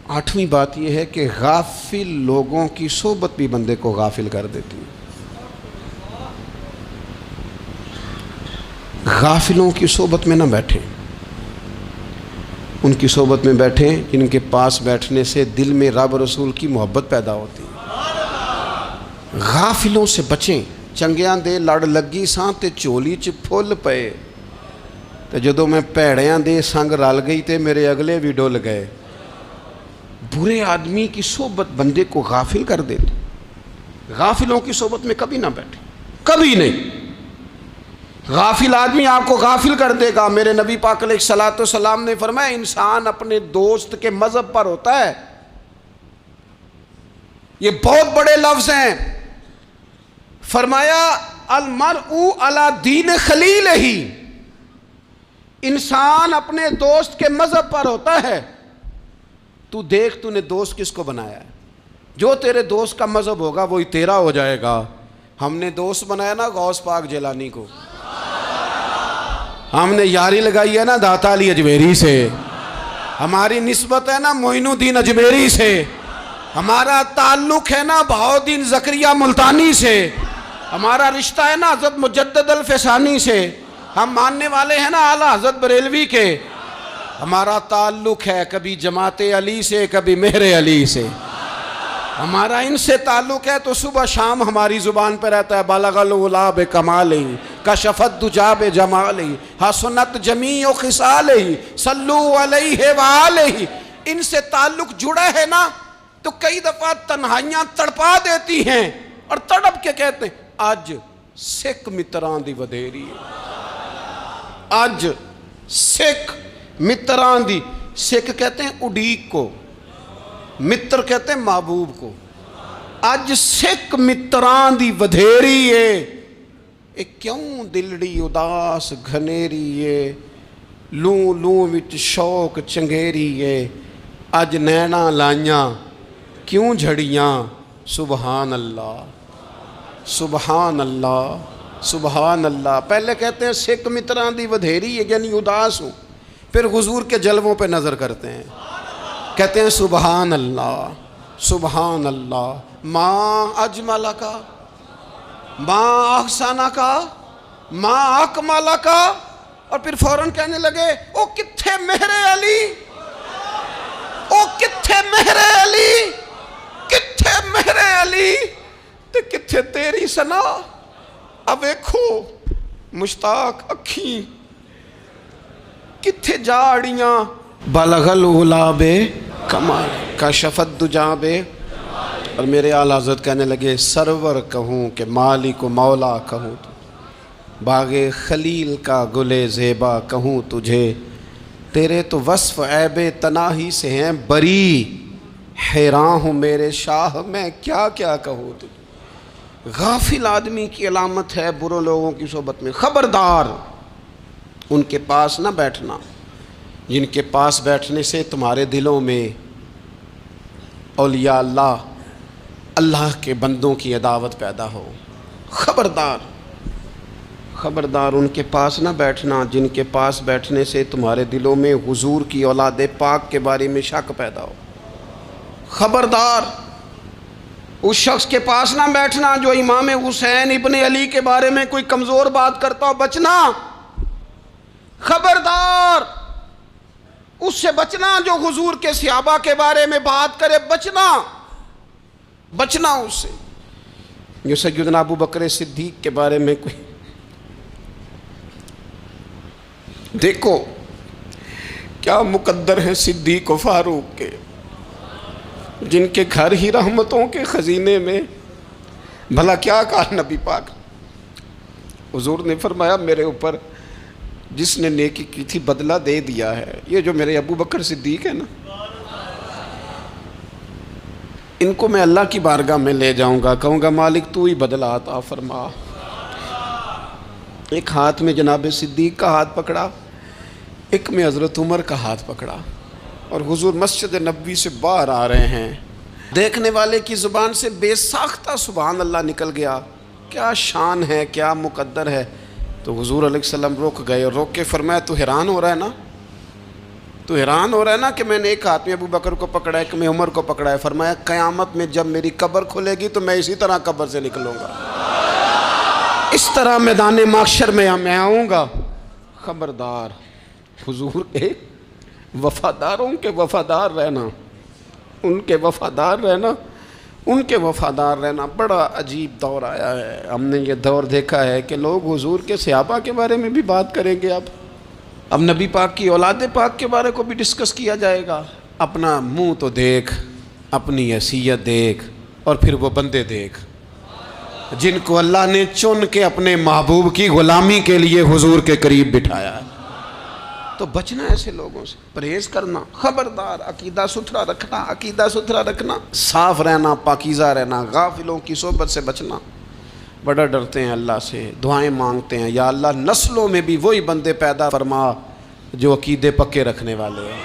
آٹھویں بات یہ ہے کہ غافل لوگوں کی صحبت بھی بندے کو غافل کر دیتی ہے۔ غافلوں کی صحبت میں نہ بیٹھیں، ان کی صحبت میں بیٹھیں جن کے پاس بیٹھنے سے دل میں رب رسول کی محبت پیدا ہوتی ہے۔ غافلوں سے بچیں۔ چنگیاں دے لڑ لگی ساں تے چولی چ پھل پئے، تے جدوں میں پیڑیاں دے سنگ رل گئی تے میرے اگلے بھی ڈول گئے۔ برے آدمی کی صحبت بندے کو غافل کر دیتی۔ غافلوں کی صحبت میں کبھی نہ بیٹھیں، کبھی نہیں۔ غافل آدمی آپ کو غافل کر دے گا۔ میرے نبی پاک علیہ الصلوۃ والسلام نے فرمایا انسان اپنے دوست کے مذہب پر ہوتا ہے۔ یہ بہت بڑے لفظ ہیں۔ فرمایا المرء علی دین خلیلہ، انسان اپنے دوست کے مذہب پر ہوتا ہے۔ تو دیکھ تو نے دوست کس کو بنایا ہے، جو تیرے دوست کا مذہب ہوگا وہی تیرا ہو جائے گا۔ ہم نے دوست بنایا نا غوث پاک جیلانی کو، ہم نے یاری لگائی ہے نا داتا علی اجمیری سے، ہماری نسبت ہے نا معین الدین اجمیری سے، ہمارا تعلق ہے نا بہاؤالدین زکریا ملتانی سے، ہمارا رشتہ ہے نا حضرت مجدد الفسانی سے، ہم ماننے والے ہیں نا اعلیٰ حضرت بریلوی کے، ہمارا تعلق ہے کبھی جماعت علی سے کبھی مہر علی سے، ہمارا ان سے تعلق ہے تو صبح شام ہماری زبان پہ رہتا ہے بالغ العلا بکمالہ کشفت دجا بجمالہ حسنت جمیع خصالہ صلو علیہ وآلہ۔ ان سے تعلق جڑا ہے نا تو کئی دفعہ تنہائیاں تڑپا دیتی ہیں اور تڑپ کے کہتے ہیں اج سکھ متران دی ودیری ہے، اج سکھ متران دی، سکھ کہتے ہیں اڈیق کو، متر کہتے ہیں محبوب کو، اج سکھ متران دی ودھیری ہے، اے کیوں دلڑی اداس گھنیری ہے، لوں لوں وچ شوق چنگیری ہے، اج نینا لائیاں کیوں جھڑیاں، سبحان اللہ سبحان اللہ سبحان اللہ۔ پہلے کہتے ہیں سکھ متران دی ودھیری ہے یعنی اداس ہوں، پھر حضور کے جلووں پہ نظر کرتے ہیں، کہتے ہیں سبحان اللہ سبحان اللہ، ماں اجمل کا، ماں احسن کا، ماں اکمل کا، اور پھر فوراً کہنے لگے او کتھے مہر علی، او کتھے میرے علی، کتھے میرے علی تے کتھے تیری سنا، اب ویکھو مشتاق اکھیں کتھے جاڑیاں، بلغ العلا بے کمال کشفت دجا بے، اور میرے اعلیٰ حضرت کہنے لگے سرور کہوں کہ مالک و مولا کہوں، باغ خلیل کا گلے زیبا کہوں تجھے، تیرے تو وصف عیب تناہی سے ہیں بری، حیران ہوں میرے شاہ میں کیا کیا کہوں تجھے۔ غافل آدمی کی علامت ہے برے لوگوں کی صحبت میں، خبردار ان کے پاس نہ بیٹھنا جن کے پاس بیٹھنے سے تمہارے دلوں میں اولیاء اللہ، اللہ کے بندوں کی عداوت پیدا ہو۔ خبردار خبردار ان کے پاس نہ بیٹھنا جن کے پاس بیٹھنے سے تمہارے دلوں میں حضور کی اولاد پاک کے بارے میں شک پیدا ہو۔ خبردار اس شخص کے پاس نہ بیٹھنا جو امام حسین ابن علی کے بارے میں کوئی کمزور بات کرتا ہو، بچنا۔ خبردار اس سے بچنا جو حضور کے صحابہ کے بارے میں بات کرے، بچنا اس سے۔ جو سیدنا ابو بکر صدیق کے بارے میں کوئی، دیکھو کیا مقدر ہیں صدیق و فاروق کے، جن کے گھر ہی رحمتوں کے خزینے میں، بھلا کیا کہا نبی پاک، حضور نے فرمایا میرے اوپر جس نے نیکی کی تھی بدلہ دے دیا ہے۔ یہ جو میرے ابو بکر صدیق ہے نا، ان کو میں اللہ کی بارگاہ میں لے جاؤں گا، کہوں گا مالک تو ہی بدلہ عطا فرما۔ ایک ہاتھ میں جناب صدیق کا ہاتھ پکڑا، ایک میں حضرت عمر کا ہاتھ پکڑا، اور حضور مسجد نبوی سے باہر آ رہے ہیں، دیکھنے والے کی زبان سے بے ساختہ سبحان اللہ نکل گیا۔ کیا شان ہے، کیا مقدر ہے۔ تو حضور علیہ السلام رک گئے اور روک کے فرمایا تو حیران ہو رہا ہے نا، تو حیران ہو رہا ہے نا کہ میں نے ایک ہاتھ میں ابو بکر کو پکڑا ہے، ایک میں عمر کو پکڑا ہے۔ فرمایا قیامت میں جب میری قبر کھلے گی تو میں اسی طرح قبر سے نکلوں گا، اس طرح میدان محشر میں میں آؤں گا۔ خبردار حضور کے وفاداروں کے وفادار رہنا، ان کے وفادار رہنا، ان کے وفادار رہنا۔ بڑا عجیب دور آیا ہے، ہم نے یہ دور دیکھا ہے کہ لوگ حضور کے صحابہ کے بارے میں بھی بات کریں گے، اب نبی پاک کی اولاد پاک کے بارے کو بھی ڈسکس کیا جائے گا۔ اپنا منہ تو دیکھ، اپنی حیثیت دیکھ، اور پھر وہ بندے دیکھ جن کو اللہ نے چن کے اپنے محبوب کی غلامی کے لیے حضور کے قریب بٹھایا ہے۔ تو بچنا ایسے لوگوں سے، پرہیز کرنا، خبردار عقیدہ ستھرا رکھنا، عقیدہ ستھرا رکھنا، صاف رہنا، پاکیزہ رہنا، غافلوں کی صحبت سے بچنا۔ بڑا ڈرتے ہیں اللہ سے، دعائیں مانگتے ہیں یا اللہ نسلوں میں بھی وہی بندے پیدا فرما جو عقیدے پکے رکھنے والے ہیں،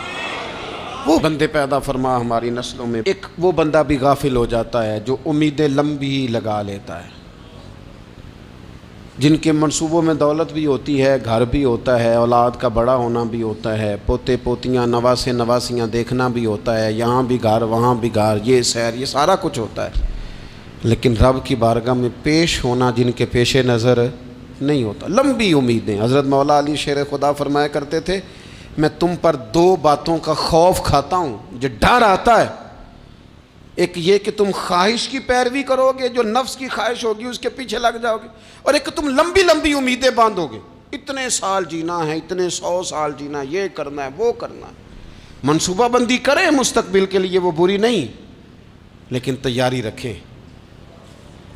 وہ بندے پیدا فرما ہماری نسلوں میں۔ ایک وہ بندہ بھی غافل ہو جاتا ہے جو امیدیں لمبی لگا لیتا ہے، جن کے منصوبوں میں دولت بھی ہوتی ہے، گھر بھی ہوتا ہے، اولاد کا بڑا ہونا بھی ہوتا ہے، پوتے پوتیاں نواسے نواسیاں دیکھنا بھی ہوتا ہے، یہاں بھی گھر وہاں بھی گھر، یہ سیر، یہ سارا کچھ ہوتا ہے، لیکن رب کی بارگاہ میں پیش ہونا جن کے پیش نظر نہیں ہوتا۔ لمبی امیدیں۔ حضرت مولا علی شیر خدا فرمایا کرتے تھے میں تم پر دو باتوں کا خوف کھاتا ہوں، جو ڈر آتا ہے، ایک یہ کہ تم خواہش کی پیروی کرو گے، جو نفس کی خواہش ہوگی اس کے پیچھے لگ جاؤ گے، اور ایک تم لمبی لمبی امیدیں باندھو گے، اتنے سال جینا ہے، اتنے 100 سال جینا ہے، یہ کرنا ہے، وہ کرنا ہے۔ منصوبہ بندی کریں مستقبل کے لیے، وہ بری نہیں، لیکن تیاری رکھیں،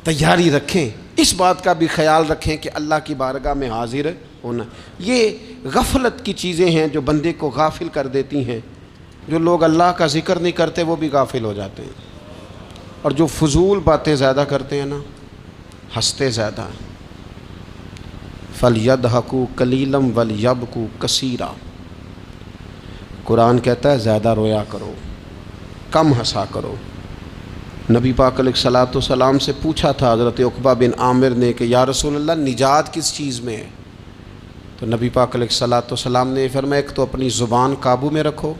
تیاری رکھیں، اس بات کا بھی خیال رکھیں کہ اللہ کی بارگاہ میں حاضر ہونا۔ یہ غفلت کی چیزیں ہیں جو بندے کو غافل کر دیتی ہیں۔ جو لوگ اللہ کا ذکر نہیں کرتے وہ بھی غافل ہو جاتے ہیں، اور جو فضول باتیں زیادہ کرتے ہیں نا، ہنستے زیادہ ہیں۔ فَلْيَضْحَكُوا قَلِيلًا وَلْيَبْكُوا كَثِيرًا، قرآن کہتا ہے زیادہ رویا کرو، کم ہنسا کرو۔ نبی پاک علیہ الصلوۃ والسلام سے پوچھا تھا حضرت عقبہ بن عامر نے کہ یا رسول اللہ نجات کس چیز میں ہے؟ تو نبی پاک علیہ الصلوۃ والسلام نے فرمایا ایک تو اپنی زبان قابو میں رکھو،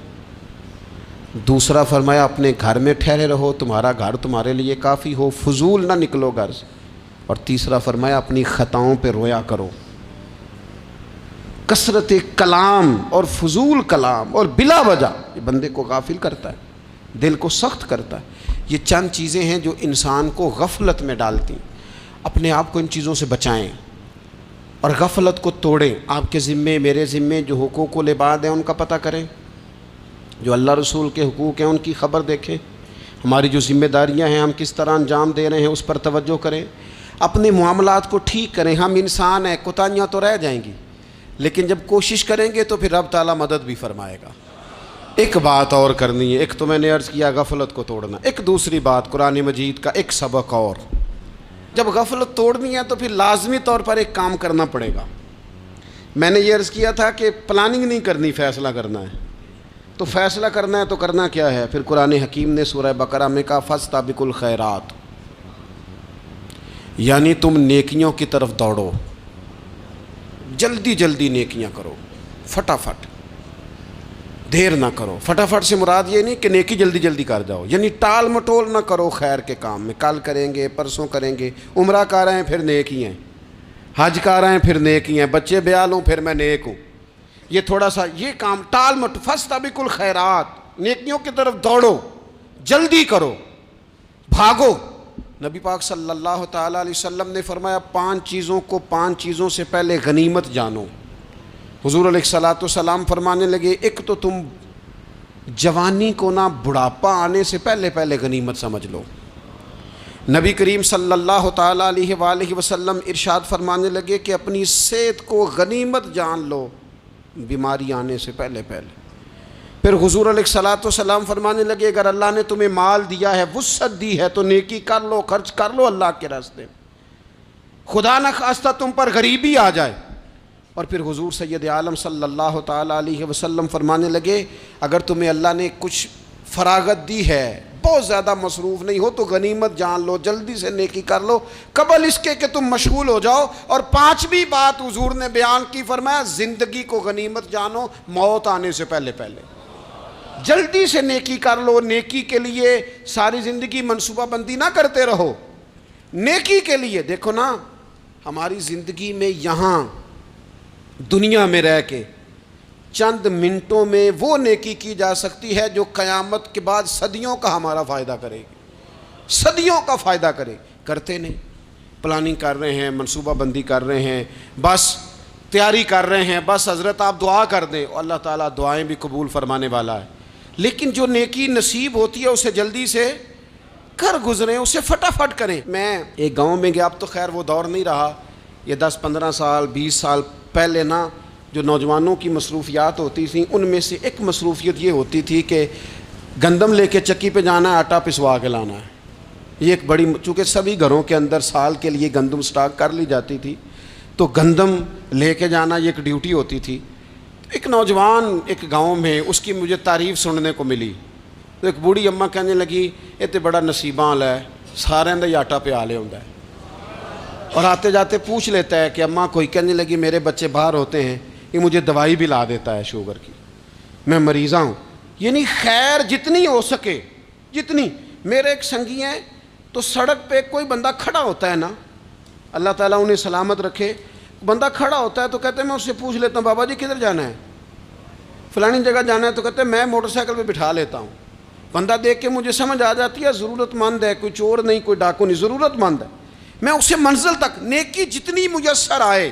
دوسرا فرمایا اپنے گھر میں ٹھہرے رہو، تمہارا گھر تمہارے لیے کافی ہو، فضول نہ نکلو گھر سے، اور تیسرا فرمایا اپنی خطاؤں پہ رویا کرو، کثرت کلام اور فضول کلام اور بلا وجہ یہ بندے کو غافل کرتا ہے، دل کو سخت کرتا ہے۔ یہ چند چیزیں ہیں جو انسان کو غفلت میں ڈالتی ہیں۔ اپنے آپ کو ان چیزوں سے بچائیں اور غفلت کو توڑیں۔ آپ کے ذمے، میرے ذمے جو حقوق و العباد ہیں ان کا پتہ کریں، جو اللہ رسول کے حقوق ہیں ان کی خبر دیکھیں، ہماری جو ذمہ داریاں ہیں ہم کس طرح انجام دے رہے ہیں اس پر توجہ کریں، اپنے معاملات کو ٹھیک کریں۔ ہم انسان ہیں، کوتاہیاں تو رہ جائیں گی، لیکن جب کوشش کریں گے تو پھر رب تعالیٰ مدد بھی فرمائے گا۔ ایک بات اور کرنی ہے، ایک تو میں نے عرض کیا غفلت کو توڑنا، ایک دوسری بات قرآن مجید کا ایک سبق اور، جب غفلت توڑنی ہے تو پھر لازمی طور پر ایک کام کرنا پڑے گا۔ میں نے یہ عرض کیا تھا کہ پلاننگ نہیں کرنی، فیصلہ کرنا ہے۔ تو فیصلہ کرنا ہے تو کرنا کیا ہے؟ پھر قرآن حکیم نے سورہ بقرہ میں کہا فاستبقوا الخیرات، یعنی تم نیکیوں کی طرف دوڑو، جلدی جلدی نیکیاں کرو، فٹافٹ، دیر نہ کرو۔ فٹافٹ سے مراد یہ نہیں کہ نیکی جلدی جلدی کر جاؤ، یعنی ٹال مٹول نہ کرو خیر کے کام میں، کل کریں گے، پرسوں کریں گے، عمرہ کر رہے ہیں پھر نیکی ہیں، حج کر رہے ہیں پھر نیکی ہیں، بچے بیاہ لوں پھر میں نیک ہوں۔ یہ تھوڑا سا یہ کام ٹال مٹ، فاستبقوا الخیرات، نیکیوں کی طرف دوڑو، جلدی کرو، بھاگو۔ نبی پاک صلی اللہ تعالیٰ علیہ وسلم نے فرمایا 5 چیزوں سے پہلے غنیمت جانو۔ حضور علیہ الصلوۃ والسلام فرمانے لگے ایک تو تم جوانی کو نہ بڑھاپا آنے سے پہلے غنیمت سمجھ لو۔ نبی کریم صلی اللہ تعالیٰ علیہ وآلہ وسلم ارشاد فرمانے لگے کہ اپنی صحت کو غنیمت جان لو، بیماری آنے سے پہلے۔ پھر حضور علیہ الصلوۃ والسلام فرمانے لگے اگر اللہ نے تمہیں مال دیا ہے، وسعت دی ہے، تو نیکی کر لو، خرچ کر لو اللہ کے راستے، خدا نہ خواستہ تم پر غریبی آ جائے۔ اور پھر حضور سید عالم صلی اللہ تعالیٰ علیہ وسلم فرمانے لگے اگر تمہیں اللہ نے کچھ فراغت دی ہے، بہت زیادہ مصروف نہیں ہو، تو غنیمت جان لو، جلدی سے نیکی کر لو قبل اس کے کہ تم مشغول ہو جاؤ۔ اور 5ویں بات حضور نے بیان کی، فرمایا زندگی کو غنیمت جانو، موت آنے سے پہلے جلدی سے نیکی کر لو۔ نیکی کے لیے ساری زندگی منصوبہ بندی نہ کرتے رہو، نیکی کے لیے دیکھو نا، ہماری زندگی میں یہاں دنیا میں رہ کے چند منٹوں میں وہ نیکی کی جا سکتی ہے جو قیامت کے بعد صدیوں کا ہمارا فائدہ کرے گی، صدیوں کا فائدہ کرتے نہیں۔ پلاننگ کر رہے ہیں، منصوبہ بندی کر رہے ہیں، بس تیاری کر رہے ہیں، بس حضرت آپ دعا کر دیں، اللہ تعالیٰ دعائیں بھی قبول فرمانے والا ہے۔ لیکن جو نیکی نصیب ہوتی ہے اسے جلدی سے کر گزریں، اسے فٹافٹ کریں۔ میں ایک گاؤں میں گیا، اب تو خیر وہ دور نہیں رہا، یہ 10-15 سال 20 سال پہلے نا جو نوجوانوں کی مصروفیات ہوتی تھیں ان میں سے ایک مصروفیت یہ ہوتی تھی کہ گندم لے کے چکی پہ جانا ہے، آٹا پسوا کے لانا ہے۔ یہ ایک بڑی، چونکہ سبھی گھروں کے اندر سال کے لیے گندم سٹاک کر لی جاتی تھی، تو گندم لے کے جانا یہ ایک ڈیوٹی ہوتی تھی۔ ایک نوجوان ایک گاؤں میں، اس کی مجھے تعریف سننے کو ملی، تو ایک بوڑھی اماں کہنے لگی یہ تو بڑا نصیباں والا ہے، سارے اندر آٹا پہ آ لے ہوتا ہے، اور آتے جاتے پوچھ لیتا ہے کہ اماں کوئی، کہنے لگی میرے بچے باہر ہوتے ہیں، یہ مجھے دوائی بھی لا دیتا ہے شوگر کی، میں مریضہ ہوں۔ یعنی خیر جتنی ہو سکے، جتنی۔ میرے ایک سنگی ہیں، تو سڑک پہ کوئی بندہ کھڑا ہوتا ہے نا، اللہ تعالیٰ انہیں سلامت رکھے، بندہ کھڑا ہوتا ہے تو کہتے ہیں میں اس سے پوچھ لیتا ہوں بابا جی کدھر جانا ہے، فلانی جگہ جانا ہے، تو کہتے ہیں میں موٹر سائیکل پہ بٹھا لیتا ہوں۔ بندہ دیکھ کے مجھے سمجھ آ جاتی ہے ضرورت مند ہے، کوئی چور نہیں، کوئی ڈاکو نہیں، ضرورت مند ہے۔ میں اسے منزل تک، نیکی جتنی میسر آئے،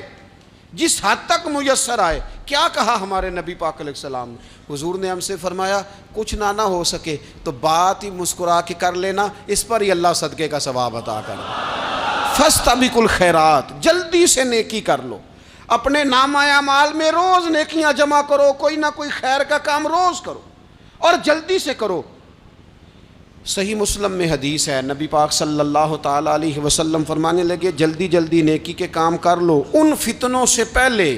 جس حد تک میسر آئے۔ کیا کہا ہمارے نبی پاک علیہ السلام نے؟ حضور نے ہم سے فرمایا کچھ نہ ہو سکے تو بات ہی مسکرا کے کر لینا، اس پر ہی اللہ صدقے کا ثواب عطا کر۔ فاستبقوا الخیرات، جلدی سے نیکی کر لو، اپنے نامہ اعمال میں روز نیکیاں جمع کرو، کوئی نہ کوئی خیر کا کام روز کرو اور جلدی سے کرو۔ صحیح مسلم میں حدیث ہے، نبی پاک صلی اللہ تعالیٰ علیہ وسلم فرمانے لگے جلدی جلدی نیکی کے کام کر لو ان فتنوں سے پہلے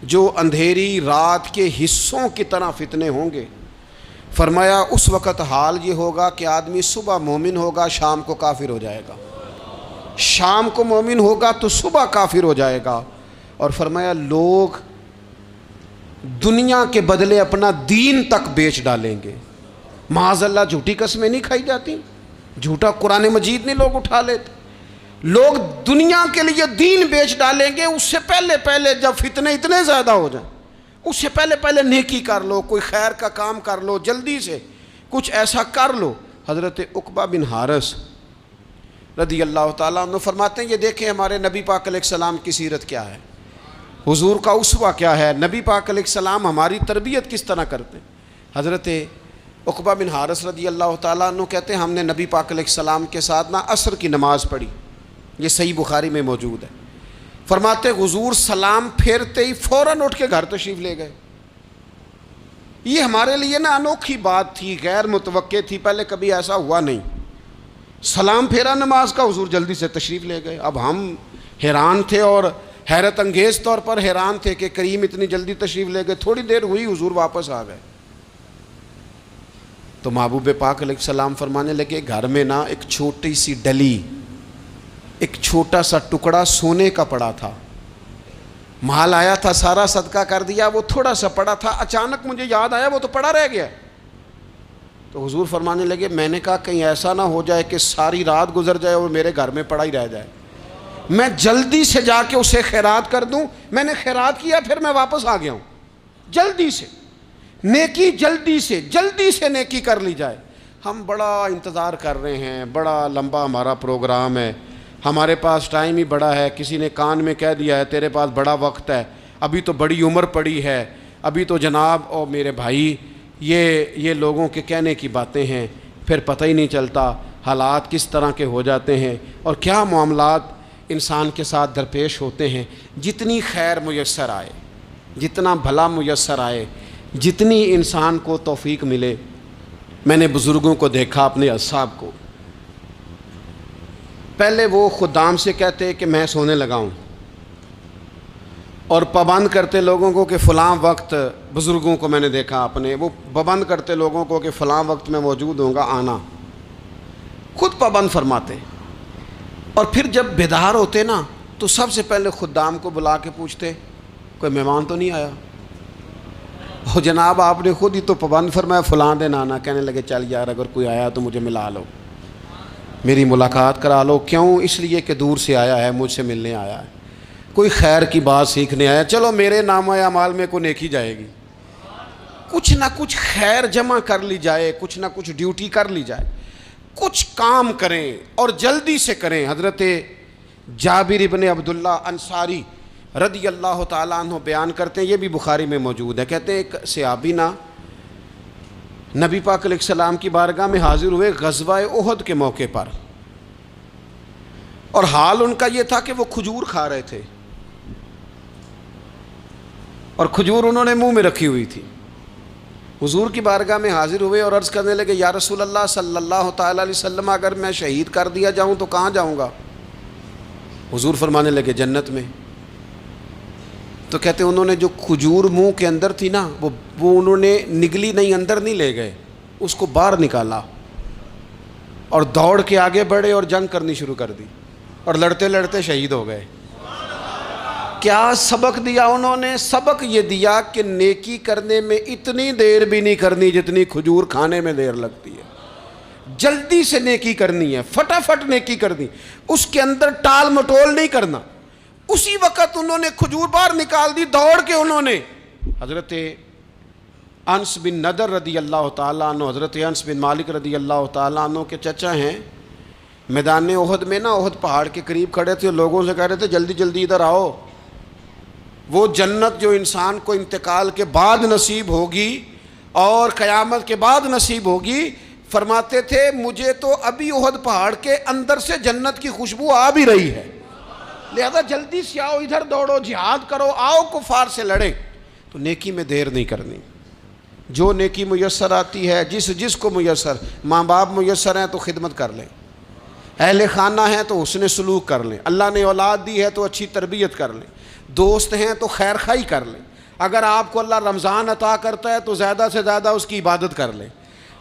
جو اندھیری رات کے حصوں کی طرح فتنے ہوں گے۔ فرمایا اس وقت حال یہ ہوگا کہ آدمی صبح مومن ہوگا، شام کو کافر ہو جائے گا، شام کو مومن ہوگا تو صبح کافر ہو جائے گا۔ اور فرمایا لوگ دنیا کے بدلے اپنا دین تک بیچ ڈالیں گے۔ معاذ اللہ جھوٹی قسمیں نہیں کھائی جاتی، جھوٹا قرآن مجید نہیں لوگ اٹھا لیتے، لوگ دنیا کے لیے دین بیچ ڈالیں گے، اس سے پہلے جب فتنے اتنے زیادہ ہو جائیں، اس سے پہلے نیکی کر لو، کوئی خیر کا کام کر لو، جلدی سے کچھ ایسا کر لو۔ حضرت عقبہ بن حارث رضی اللہ تعالیٰ عنہ فرماتے ہیں، یہ دیکھیں ہمارے نبی پاک علیہ السلام کی سیرت کیا ہے، حضور کا اسوہ کیا ہے، نبی پاک علیہ السلام ہماری تربیت کس طرح کرتے ہیں۔ حضرت عقبہ بن حارث رضی اللہ تعالیٰ عنہ کہتے ہیں، ہم نے نبی پاک علیہ السلام کے ساتھ عصر کی نماز پڑھی، یہ صحیح بخاری میں موجود ہے۔ فرماتے حضور سلام پھیرتے ہی فوراً اٹھ کے گھر تشریف لے گئے۔ یہ ہمارے لیے انوکھی بات تھی، غیر متوقع تھی، پہلے کبھی ایسا ہوا نہیں۔ سلام پھیرا نماز کا، حضور جلدی سے تشریف لے گئے۔ اب ہم حیران تھے اور حیرت انگیز طور پر حیران تھے کہ کریم اتنی جلدی تشریف لے گئے، تھوڑی دیر ہوئی حضور واپس آ گئے۔ تو محبوب پاک علیہ السلام فرمانے لگے، گھر میں ایک چھوٹی سی ڈلی، ایک چھوٹا سا ٹکڑا سونے کا پڑا تھا، مال آیا تھا سارا صدقہ کر دیا، وہ تھوڑا سا پڑا تھا، اچانک مجھے یاد آیا وہ تو پڑا رہ گیا۔ تو حضور فرمانے لگے، میں نے کہا کہیں ایسا نہ ہو جائے کہ ساری رات گزر جائے اور میرے گھر میں پڑا ہی رہ جائے، میں جلدی سے جا کے اسے خیرات کر دوں۔ میں نے خیرات کیا، پھر میں واپس آ گیا ہوں، جلدی سے نیکی، جلدی سے نیکی کر لی جائے۔ ہم بڑا انتظار کر رہے ہیں، بڑا لمبا ہمارا پروگرام ہے، ہمارے پاس ٹائم ہی بڑا ہے، کسی نے کان میں کہہ دیا ہے تیرے پاس بڑا وقت ہے، ابھی تو بڑی عمر پڑی ہے، ابھی تو جناب او میرے بھائی یہ لوگوں کے کہنے کی باتیں ہیں، پھر پتہ ہی نہیں چلتا حالات کس طرح کے ہو جاتے ہیں اور کیا معاملات انسان کے ساتھ درپیش ہوتے ہیں۔ جتنی خیر میسر آئے، جتنا بھلا میسر آئے، جتنی انسان کو توفیق ملے۔ میں نے بزرگوں کو دیکھا، اپنے اصحاب کو، پہلے وہ خدام سے کہتے کہ میں سونے لگا ہوں، اور پابند کرتے لوگوں کو کہ فلاں وقت، بزرگوں کو میں نے دیکھا اپنے، وہ پابند کرتے لوگوں کو کہ فلاں وقت میں موجود ہوں گا، آنا، خود پابند فرماتے۔ اور پھر جب بیدار ہوتے تو سب سے پہلے خدام کو بلا کے پوچھتے کوئی مہمان تو نہیں آیا؟ اور جناب آپ نے خود ہی تو پابند فرمایا فلاں دن آنا۔ کہنے لگے چل یار اگر کوئی آیا تو مجھے ملا لو، میری ملاقات کرا لو۔ کیوں؟ اس لیے کہ دور سے آیا ہے، مجھ سے ملنے آیا ہے، کوئی خیر کی بات سیکھنے آیا، چلو میرے نام اعمال میں کو نیکی جائے گی، کچھ نہ کچھ خیر جمع کر لی جائے، کچھ نہ کچھ ڈیوٹی کر لی جائے، کچھ کام کریں اور جلدی سے کریں۔ حضرت جابر ابن عبداللہ انصاری رضی اللہ تعالیٰ عنہ بیان کرتے ہیں، یہ بھی بخاری میں موجود ہے، کہتے ہیں ایک صحابی نبی پاک علیہ السلام کی بارگاہ میں حاضر ہوئے غزوہ احد کے موقع پر، اور حال ان کا یہ تھا کہ وہ کھجور کھا رہے تھے، اور کھجور انہوں نے منہ میں رکھی ہوئی تھی۔ حضور کی بارگاہ میں حاضر ہوئے اور عرض کرنے لگے، یا رسول اللہ صلی اللہ تعالیٰ علیہ وسلم، اگر میں شہید کر دیا جاؤں تو کہاں جاؤں گا؟ حضور فرمانے لگے جنت میں۔ تو کہتے ہیں انہوں نے جو کھجور منہ کے اندر تھی وہ انہوں نے نگلی نہیں، اندر نہیں لے گئے، اس کو باہر نکالا اور دوڑ کے آگے بڑھے اور جنگ کرنی شروع کر دی، اور لڑتے لڑتے شہید ہو گئے۔ کیا سبق دیا انہوں نے؟ سبق یہ دیا کہ نیکی کرنے میں اتنی دیر بھی نہیں کرنی جتنی کھجور کھانے میں دیر لگتی ہے، جلدی سے نیکی کرنی ہے، فٹافٹ نیکی کرنی، اس کے اندر ٹال مٹول نہیں کرنا۔ اسی وقت انہوں نے کھجور باہر نکال دی، دوڑ کے انہوں نے حضرت انس بن نضر رضی اللہ تعالیٰ عنہ، حضرت انس بن مالک رضی اللہ تعالیٰ عنہ کے چچا ہیں، میدان احد میں احد پہاڑ کے قریب کھڑے تھے، لوگوں سے کہہ رہے تھے جلدی جلدی ادھر آؤ، وہ جنت جو انسان کو انتقال کے بعد نصیب ہوگی اور قیامت کے بعد نصیب ہوگی، فرماتے تھے مجھے تو ابھی احد پہاڑ کے اندر سے جنت کی خوشبو آ بھی رہی ہے، لہذا جلدی سے آؤ، ادھر دوڑو، جہاد کرو، آؤ کفار سے لڑیں۔ تو نیکی میں دیر نہیں کرنی، جو نیکی میسر آتی ہے، جس کو میسر، ماں باپ میسر ہیں تو خدمت کر لیں، اہل خانہ ہیں تو حسن سلوک کر لیں، اللہ نے اولاد دی ہے تو اچھی تربیت کر لیں، دوست ہیں تو خیر خواہی کر لیں، اگر آپ کو اللہ رمضان عطا کرتا ہے تو زیادہ سے زیادہ اس کی عبادت کر لیں،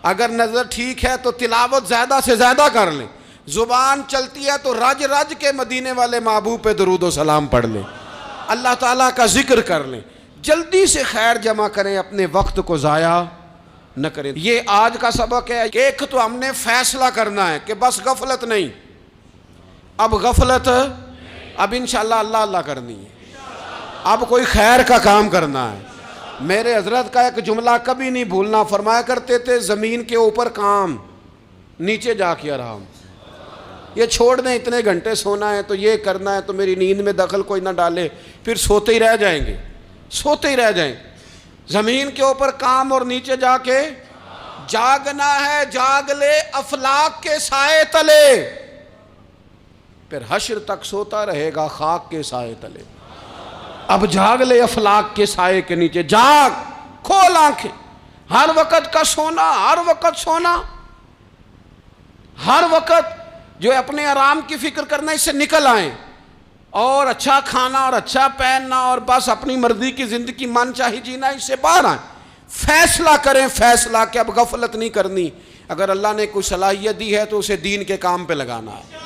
اگر نظر ٹھیک ہے تو تلاوت زیادہ سے زیادہ کر لیں، زبان چلتی ہے تو رج رج کے مدینے والے محبوب پہ درود و سلام پڑھ لیں، اللہ تعالیٰ کا ذکر کر لیں، جلدی سے خیر جمع کریں، اپنے وقت کو ضائع نہ کریں۔ یہ آج کا سبق ہے کہ ایک تو ہم نے فیصلہ کرنا ہے کہ بس غفلت نہیں، اب غفلت، اب انشاءاللہ اللہ اللہ کرنی ہے، اب کوئی خیر کا کام کرنا ہے۔ میرے حضرت کا ایک جملہ کبھی نہیں بھولنا، فرمایا کرتے تھے زمین کے اوپر کام، نیچے جا کے آرام۔ یہ چھوڑ دیں اتنے گھنٹے سونا ہے تو یہ کرنا ہے تو میری نیند میں دخل کوئی نہ ڈالے، پھر سوتے ہی رہ جائیں گے، سوتے ہی رہ جائیں گے۔ زمین کے اوپر کام اور نیچے جا کے جاگنا ہے، جاگ لے افلاک کے سائے تلے، پھر حشر تک سوتا رہے گا خاک کے سائے تلے۔ اب جاگ لے افلاک کے سائے کے نیچے، جاگ، کھول آنکھیں، ہر وقت کا سونا، ہر وقت سونا، ہر وقت جو اپنے آرام کی فکر کرنا، اس سے نکل آئیں اور اچھا کھانا اور اچھا پہننا اور بس اپنی مرضی کی زندگی من چاہی جینا، اس سے باہر آئیں۔ فیصلہ کریں، فیصلہ کہ اب غفلت نہیں کرنی۔ اگر اللہ نے کوئی صلاحیت دی ہے تو اسے دین کے کام پہ لگانا ہے،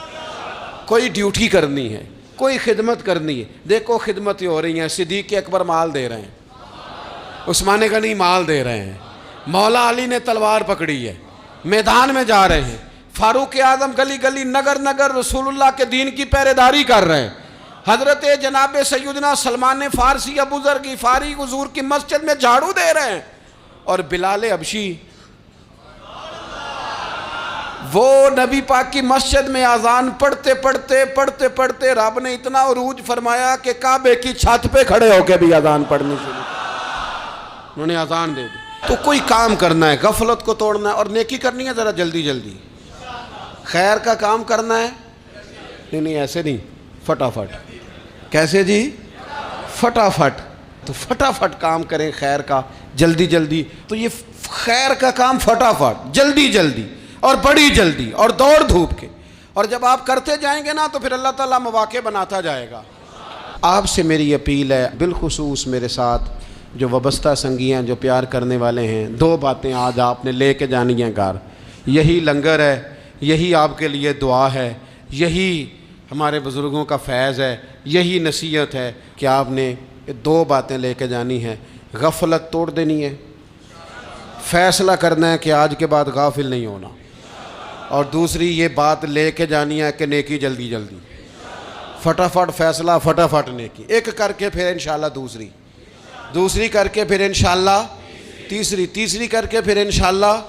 کوئی ڈیوٹی کرنی ہے، کوئی خدمت کرنی ہے۔ دیکھو خدمتیں ہو رہی ہیں، صدیق اکبر مال دے رہے ہیں، عثمان غنی مال دے رہے ہیں، مولا علی نے تلوار پکڑی ہے، میدان میں جا رہے ہیں، فاروق اعظم گلی گلی نگر نگر رسول اللہ کے دین کی پہرے داری کر رہے ہیں، حضرت جناب سیدنا سلمان فارسی ابو ذر غفاری حضور کی مسجد میں جھاڑو دے رہے ہیں، اور بلال حبشی وہ نبی پاک کی مسجد میں اذان پڑھتے پڑھتے رب نے اتنا عروج فرمایا کہ کعبے کی چھت پہ کھڑے ہو کے بھی اذان پڑھنی شروع، انہوں نے اذان دے دی۔ تو کوئی کام کرنا ہے، غفلت کو توڑنا ہے اور نیکی کرنی ہے، ذرا جلدی جلدی خیر کا کام کرنا ہے، نہیں ایسے نہیں، فٹافٹ۔ کیسے جی؟ فٹافٹ۔ تو فٹافٹ کام کریں خیر کا، جلدی جلدی۔ تو یہ خیر کا کام فٹافٹ، جلدی جلدی اور بڑی جلدی اور دوڑ دھوپ کے، اور جب آپ کرتے جائیں گے نا تو پھر اللہ تعالیٰ مواقع بناتا جائے گا۔ آپ سے میری اپیل ہے، بالخصوص میرے ساتھ جو وابستہ سنگی ہیں، جو پیار کرنے والے ہیں، دو باتیں آج آپ نے لے کے جانی ہیں گھر۔ یہی لنگر ہے، یہی آپ کے لیے دعا ہے، یہی ہمارے بزرگوں کا فیض ہے، یہی نصیحت ہے کہ آپ نے یہ دو باتیں لے کے جانی ہیں۔ غفلت توڑ دینی ہے، فیصلہ کرنا ہے کہ آج کے بعد غافل نہیں ہونا، اور دوسری یہ بات لے کے جانی ہے کہ نیکی جلدی جلدی، فٹافٹ فیصلہ، فٹافٹ نیکی، ایک کر کے پھر انشاءاللہ دوسری کر کے پھر انشاءاللہ تیسری کر کے پھر انشاءاللہ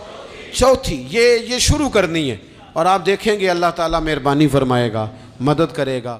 چوتھی، یہ شروع کرنی ہے، اور آپ دیکھیں گے اللہ تعالیٰ مہربانی فرمائے گا، مدد کرے گا۔